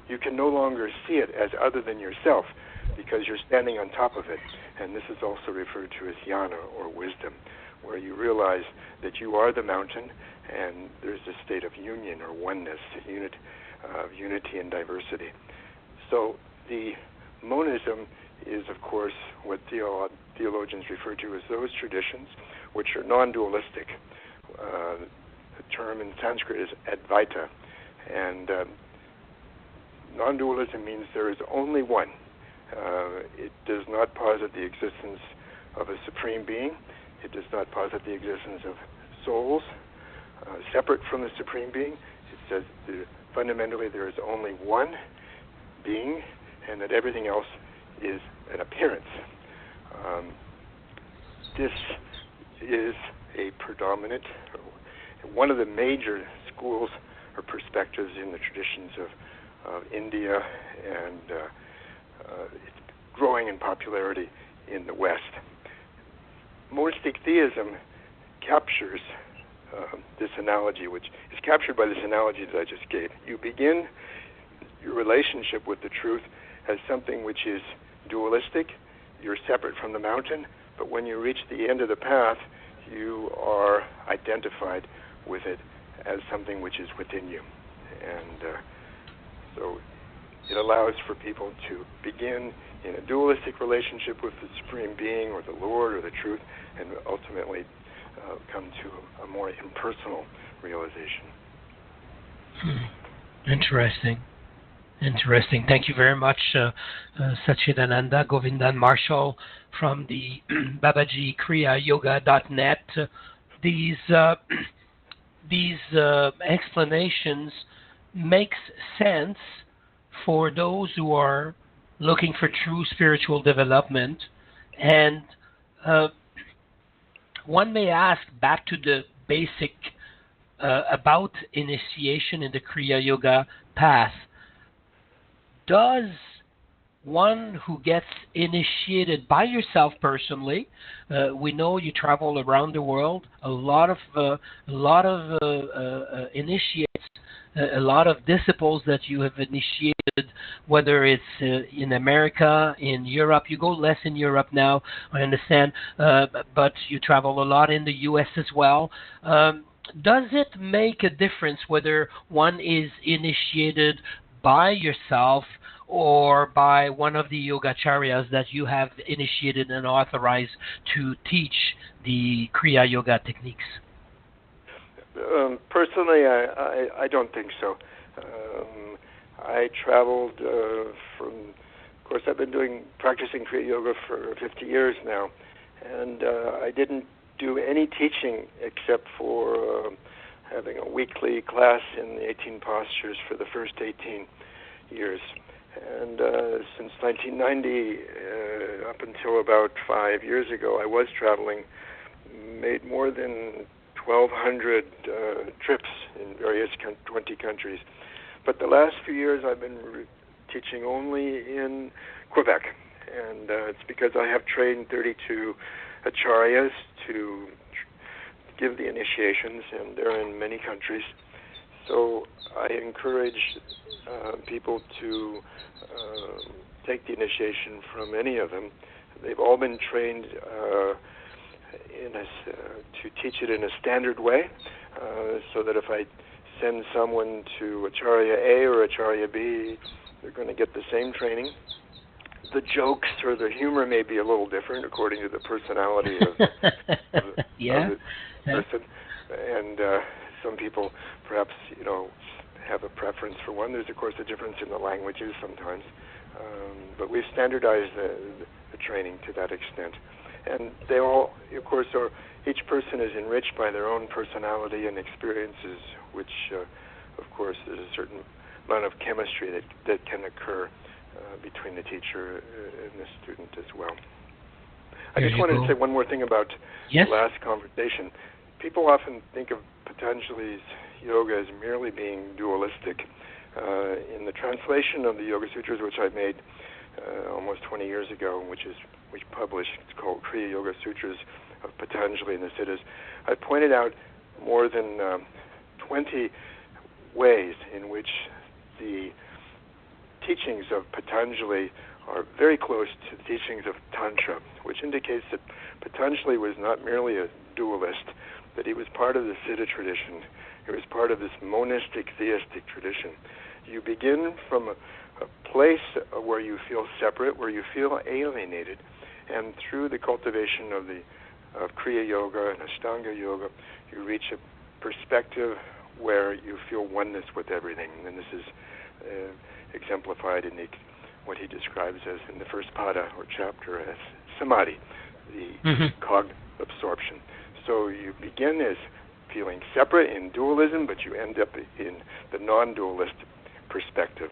you can no longer see it as other than yourself because you're standing on top of it. And this is also referred to as jnana, or wisdom, where you realize that you are the mountain, and there's a state of union or oneness, unity and diversity. So the monism is, of course, what theologians refer to as those traditions which are non-dualistic. The term in Sanskrit is Advaita, and non-dualism means there is only one. It does not posit the existence of a supreme being. It does not posit the existence of souls separate from the supreme being. It says fundamentally there is only one being, and that everything else is an appearance. This is a predominant, one of the major schools or perspectives in the traditions of India, and it's growing in popularity in the West. Monistic theism captures this analogy, which is captured by this analogy that I just gave. You begin your relationship with the truth as something which is dualistic. You're separate from the mountain, but when you reach the end of the path, you are identified with it as something which is within you. And so it allows for people to begin in a dualistic relationship with the Supreme Being or the Lord or the truth, and ultimately come to a more impersonal realization. Interesting. Thank you very much, Satchidananda, Govindan, Marshall from the Babaji kriyayoga.net. These explanations makes sense for those who are looking for true spiritual development, and one may ask, back to the basic about initiation in the Kriya Yoga path. Does one who gets initiated by yourself personally, we know you travel around the world, a lot of initiates, a lot of disciples that you have initiated, whether it's in America, in Europe. You go less in Europe now, I understand, but you travel a lot in the U.S. as well. Does it make a difference whether one is initiated by yourself or by one of the yogacharyas that you have initiated and authorized to teach the Kriya Yoga techniques? Personally, I don't think so. I traveled from, of course, I've been practicing Kriya Yoga for 50 years now, and I didn't do any teaching except for having a weekly class in the 18 postures for the first 18 years. And since 1990, up until about 5 years ago, I was traveling, made more than 1,200 trips in various 20 countries. But the last few years I've been teaching only in Quebec, and it's because I have trained 32 acharyas to give the initiations, and they're in many countries. So I encourage people to take the initiation from any of them. They've all been trained to teach it in a standard way, so that if I send someone to Acharya A or Acharya B, they're going to get the same training. The jokes or the humor may be a little different according to the personality of the person. And some people perhaps, have a preference for one. There's, of course, a difference in the languages sometimes. But we've standardized the training to that extent. And they all, of course, each person is enriched by their own personality and experiences, which, of course, there's a certain amount of chemistry that can occur between the teacher and the student as well. I just wanted to say one more thing about the last conversation. People often think of Patanjali's yoga as merely being dualistic. In the translation of the Yoga Sutras, which I made almost 20 years ago, which published, it's called Kriya Yoga Sutras, of Patanjali and the Siddhas, I pointed out more than 20 ways in which the teachings of Patanjali are very close to the teachings of Tantra, which indicates that Patanjali was not merely a dualist, that he was part of the Siddha tradition. He was part of this monistic theistic tradition. You begin from a place where you feel separate, where you feel alienated, and through the cultivation of Kriya Yoga and Ashtanga Yoga, you reach a perspective where you feel oneness with everything. And this is exemplified in what he describes as, in the first pada or chapter, as samadhi, the cognitive absorption. So you begin as feeling separate in dualism, but you end up in the non-dualist perspective.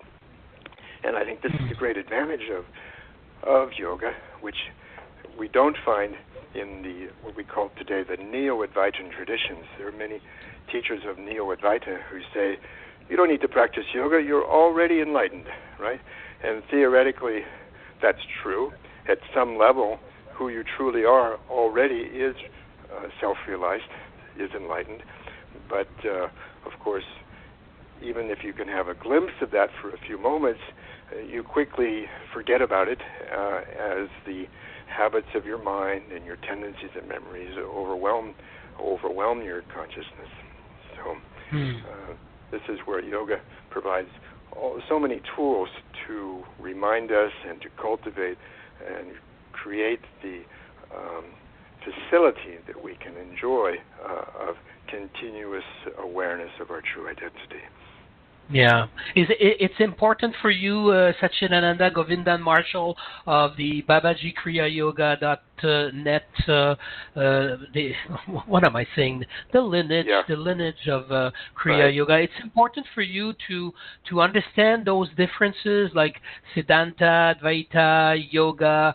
And I think this is the great advantage of yoga, which we don't find in what we call today the Neo-Advaitin traditions. There are many teachers of Neo-Advaita who say, you don't need to practice yoga, you're already enlightened, right? And theoretically, that's true. At some level, who you truly are already is self-realized, is enlightened. But, of course, even if you can have a glimpse of that for a few moments, you quickly forget about it as the habits of your mind and your tendencies and memories overwhelm your consciousness. So this is where yoga provides so many tools to remind us and to cultivate and create the facility that we can enjoy of continuous awareness of our true identity. Yeah. It's important for you, Satchidananda, Govindan, Marshall, of the Babaji kriyayoga.net, what am I saying? The lineage of Kriya Yoga. It's important for you to understand those differences like Siddhanta, Advaita, Yoga.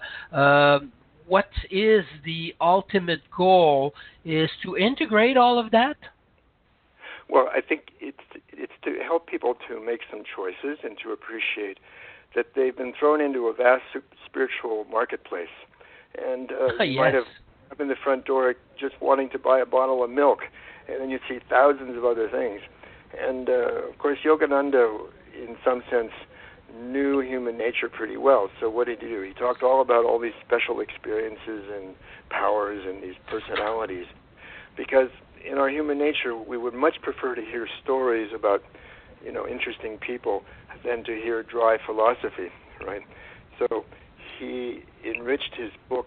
What is the ultimate goal is to integrate all of that? Well, I think it's to help people to make some choices and to appreciate that they've been thrown into a vast spiritual marketplace. And you might have up in the front door just wanting to buy a bottle of milk, and then you see thousands of other things. And, of course, Yogananda, in some sense, knew human nature pretty well. So what did he do? He talked all about all these special experiences and powers and these personalities, because in our human nature, we would much prefer to hear stories about, interesting people than to hear dry philosophy, right? So he enriched his book.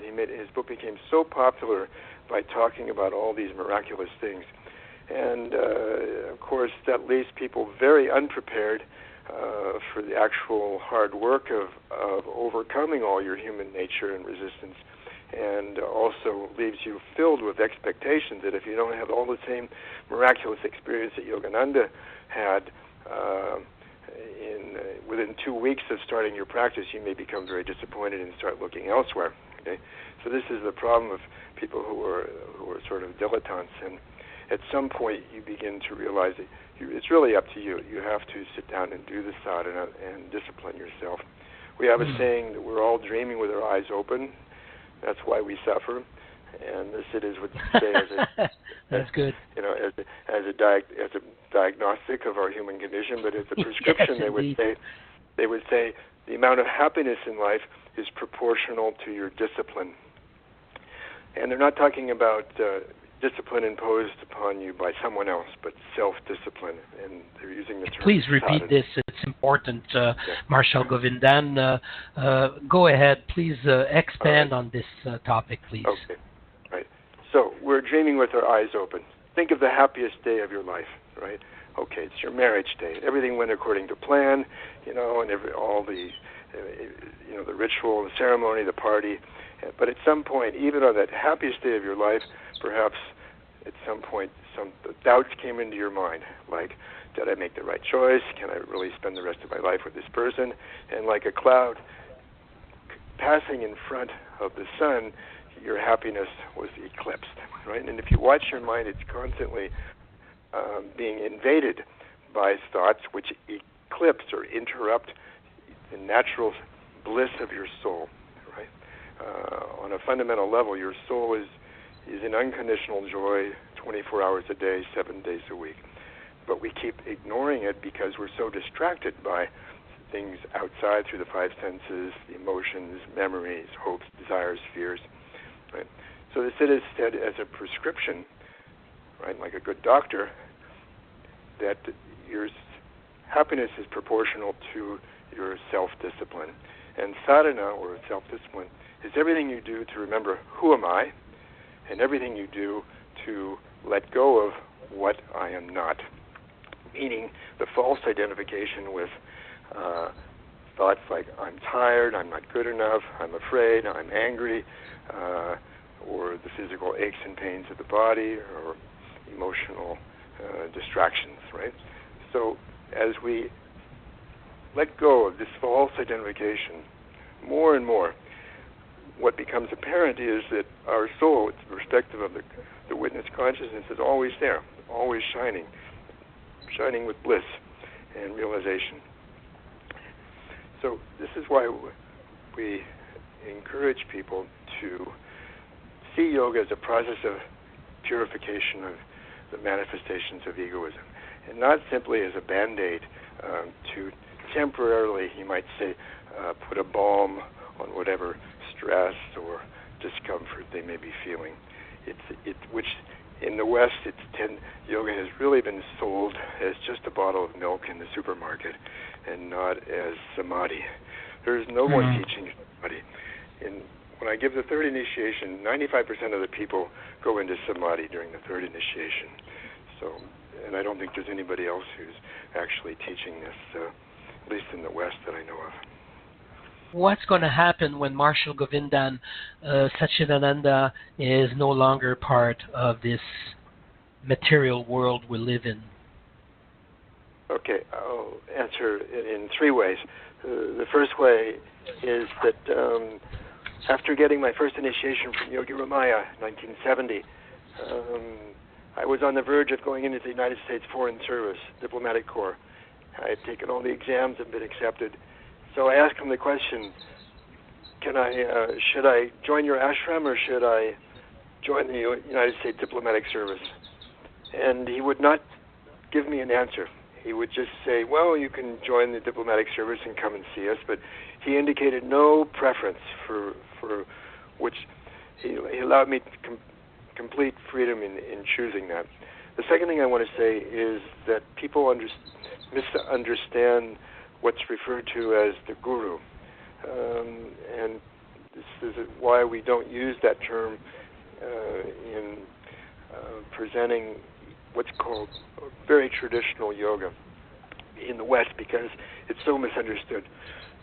His book became so popular by talking about all these miraculous things. And, of course, that leaves people very unprepared for the actual hard work of overcoming all your human nature and resistance, and also leaves you filled with expectations that if you don't have all the same miraculous experience that Yogananda had within 2 weeks of starting your practice, you may become very disappointed and start looking elsewhere. Okay, so this is the problem of people who are sort of dilettantes, and at some point you begin to realize that it's really up to you. You have to sit down and do the sadhana and discipline yourself. We have a saying that we're all dreaming with our eyes open. That's why we suffer. And the Siddhis would say, that's good. As a diagnostic of our human condition, but as a prescription, they would say the amount of happiness in life is proportional to your discipline. And they're not talking about discipline imposed upon you by someone else, but self-discipline. And they're using the term. Please repeat sadhana. This. It's important, Marshall Govindan. Go ahead. Please expand on this topic, please. Okay. Right. So we're dreaming with our eyes open. Think of the happiest day of your life, right? Okay, it's your marriage day. Everything went according to plan, and all the, the ritual, the ceremony, the party. But at some point, even on that happiest day of your life, perhaps at some point some doubts came into your mind, like, did I make the right choice? Can I really spend the rest of my life with this person? And like a cloud passing in front of the sun, your happiness was eclipsed, right? And if you watch your mind, it's constantly being invaded by thoughts which eclipse or interrupt the natural bliss of your soul, right? On a fundamental level, your soul is in unconditional joy 24 hours a day, 7 days a week. But we keep ignoring it because we're so distracted by things outside through the five senses, the emotions, memories, hopes, desires, fears. Right? So the Siddhas said as a prescription, right, like a good doctor, that your happiness is proportional to your self-discipline. And sadhana, or self-discipline, is everything you do to remember who am I, and everything you do to let go of what I am not. Meaning the false identification with thoughts like I'm tired, I'm not good enough, I'm afraid, I'm angry, or the physical aches and pains of the body, or emotional distractions, right? So as we let go of this false identification more and more, what becomes apparent is that our soul, its perspective of the witness consciousness, is always there, always shining with bliss and realization. So this is why we encourage people to see yoga as a process of purification of the manifestations of egoism, and not simply as a band-aid to temporarily, you might say, put a balm on whatever stress or discomfort they may be feeling. Which in the West, yoga has really been sold as just a bottle of milk in the supermarket, and not as samadhi. There's no one teaching samadhi. When I give the third initiation, 95% of the people go into samadhi during the third initiation. So, and I don't think there's anybody else who's actually teaching this, at least in the West that I know of. What's going to happen when Marshall Govindan Satchidananda is no longer part of this material world we live in? Okay, I'll answer it in three ways. The first way is that after getting my first initiation from Yogi Ramaya in 1970, I was on the verge of going into the United States Foreign Service, Diplomatic Corps. I had taken all the exams and been accepted. So I asked him the question, should I join your ashram or should I join the United States Diplomatic Service? And he would not give me an answer. He would just say, well, you can join the diplomatic service and come and see us, but he indicated no preference for which he allowed me complete freedom in choosing that. The second thing I want to say is that people misunderstand what's referred to as the guru. And this is why we don't use that term in presenting what's called very traditional yoga in the West, because it's so misunderstood.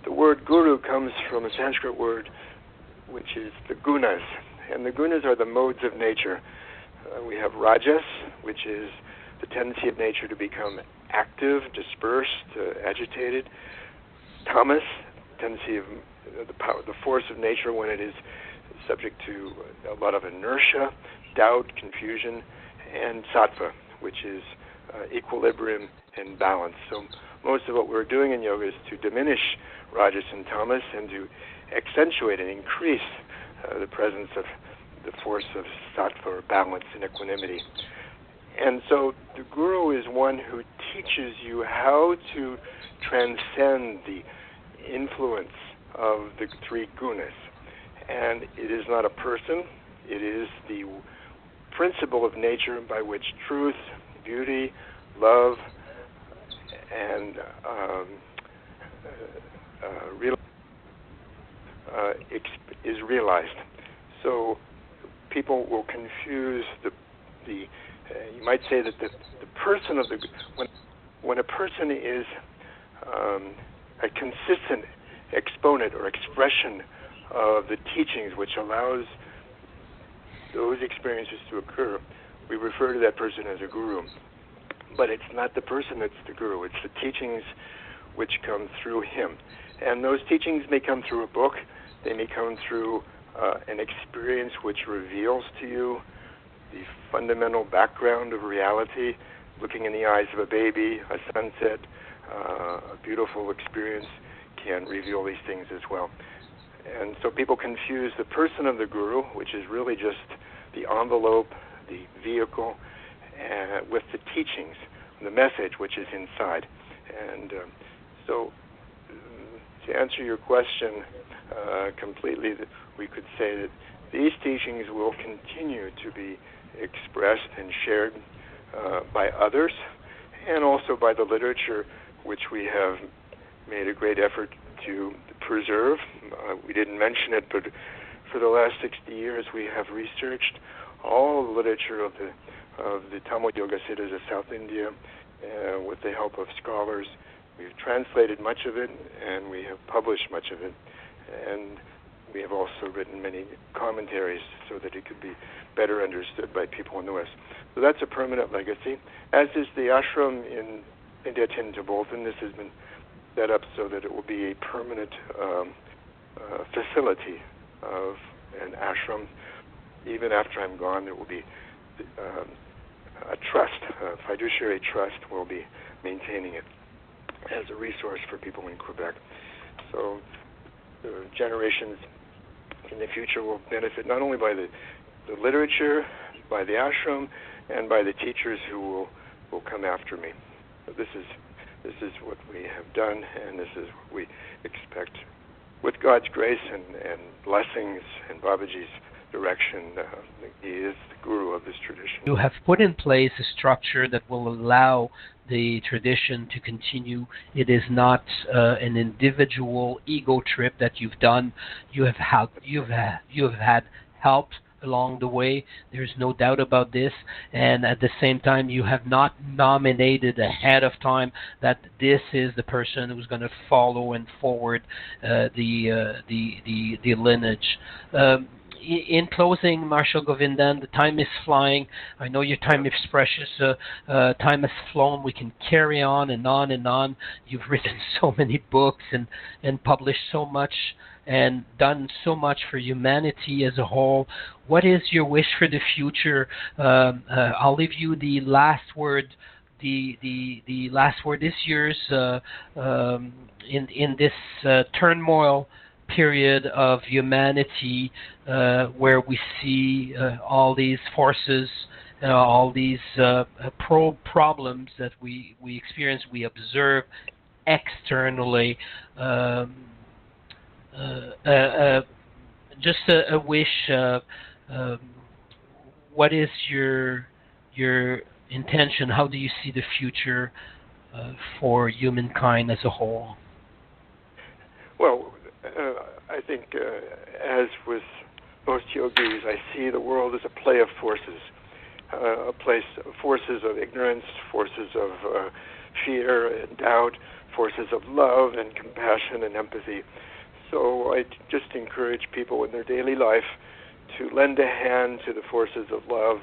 The word guru comes from a Sanskrit word which is the gunas, and the gunas are the modes of nature. We have rajas, which is the tendency of nature to become active, dispersed, agitated. Tamas, tendency of the force of nature when it is subject to a lot of inertia, doubt, confusion, and sattva, which is equilibrium and balance. So most of what we're doing in yoga is to diminish rajas and tamas and to accentuate and increase the presence of the force of sattva, or balance and equanimity. And so the guru is one who teaches you how to transcend the influence of the three gunas. And it is not a person, it is the principle of nature by which truth, beauty, love, and is realized. So people will confuse you might say that the person of when a person is a consistent exponent or expression of the teachings which allows those experiences to occur, we refer to that person as a guru. But it's not the person that's the guru, it's the teachings which come through him. And those teachings may come through a book, they may come through an experience which reveals to you the fundamental background of reality, looking in the eyes of a baby, a sunset, a beautiful experience can reveal these things as well. And so people confuse the person of the guru, which is really just the envelope, the vehicle, with the teachings, the message which is inside. And so to answer your question completely, we could say that these teachings will continue to be expressed and shared by others, and also by the literature, which we have made a great effort to preserve. We didn't mention it, but for the last 60 years we have researched all the literature of the Tamil Yoga Siddhas of South India with the help of scholars. We've translated much of it, and we have published much of it, and we have also written many commentaries so that it could be better understood by people in the West. So that's a permanent legacy, as is the ashram in India Bolton. This has been set up so that it will be a permanent facility of an ashram. Even after I'm gone, there will be a trust, a fiduciary trust will be maintaining it as a resource for people in Quebec. So the generations in the future will benefit not only by the literature, by the ashram, and by the teachers who will come after me. So this is what we have done, and this is what we expect. With God's grace and blessings and Babaji's direction, he is the guru of this tradition. You have put in place a structure that will allow the tradition to continue. It is not an individual ego trip that you've done. You have had help along the way. There's no doubt about this. And at the same time, you have not nominated ahead of time that this is the person who's going to follow and forward the lineage. In closing, Marshall Govindan, the time is flying. I know your time is precious. Time has flown. We can carry on and on and on. You've written so many books and published so much and done so much for humanity as a whole. What is your wish for the future? I'll leave you the last word. The last word is yours in this turmoil period of humanity where we see all these forces, all these problems that we experience, we observe externally. Just a wish. What is your intention? How do you see the future for humankind as a whole? Well, I think, as with most yogis, I see the world as a play of forces, forces of ignorance, forces of fear and doubt, forces of love and compassion and empathy. So I just encourage people in their daily life to lend a hand to the forces of love,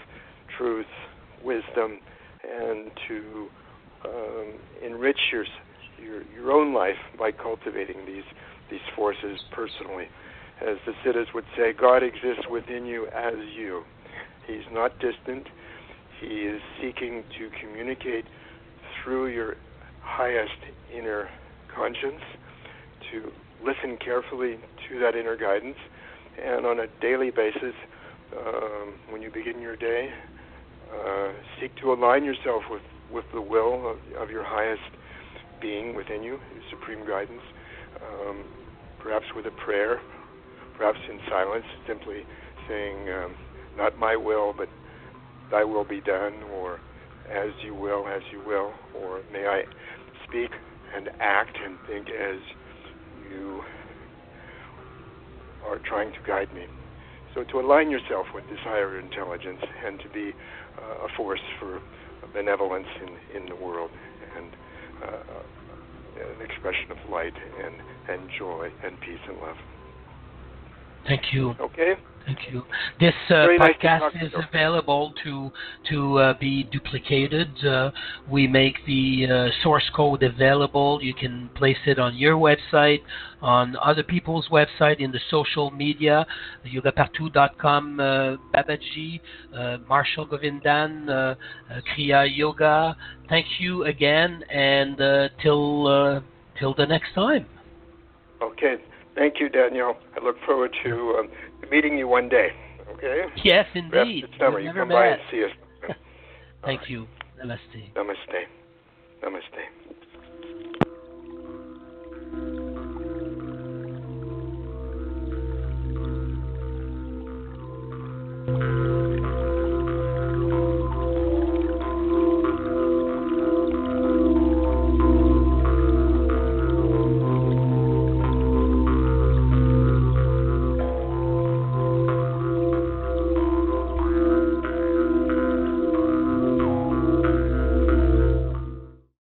truth, wisdom, and to enrich your own life by cultivating these forces personally. As the Siddhas would say, God exists within you as you. He's not distant. He is seeking to communicate through your highest inner conscience, to listen carefully to that inner guidance, and on a daily basis, when you begin your day, seek to align yourself with the will of your highest being within you, your supreme guidance, perhaps with a prayer, perhaps in silence, simply saying, not my will, but thy will be done, or as you will, or may I speak and act and think as you are trying to guide me. So to align yourself with this higher intelligence and to be a force for benevolence in the world, and an expression of light and joy and peace and love. Thank you. Okay. Thank you. This podcast is available to be duplicated. We make the source code available. You can place it on your website, on other people's website, in the social media, yogapartout.com, Babaji, Marshall Govindan, Kriya Yoga. Thank you again, and till the next time. Okay. Thank you, Daniel. I look forward to meeting you one day. Okay? Yes, indeed. Perhaps this summer you come by and see us. Thank you. Namaste. Namaste. Namaste.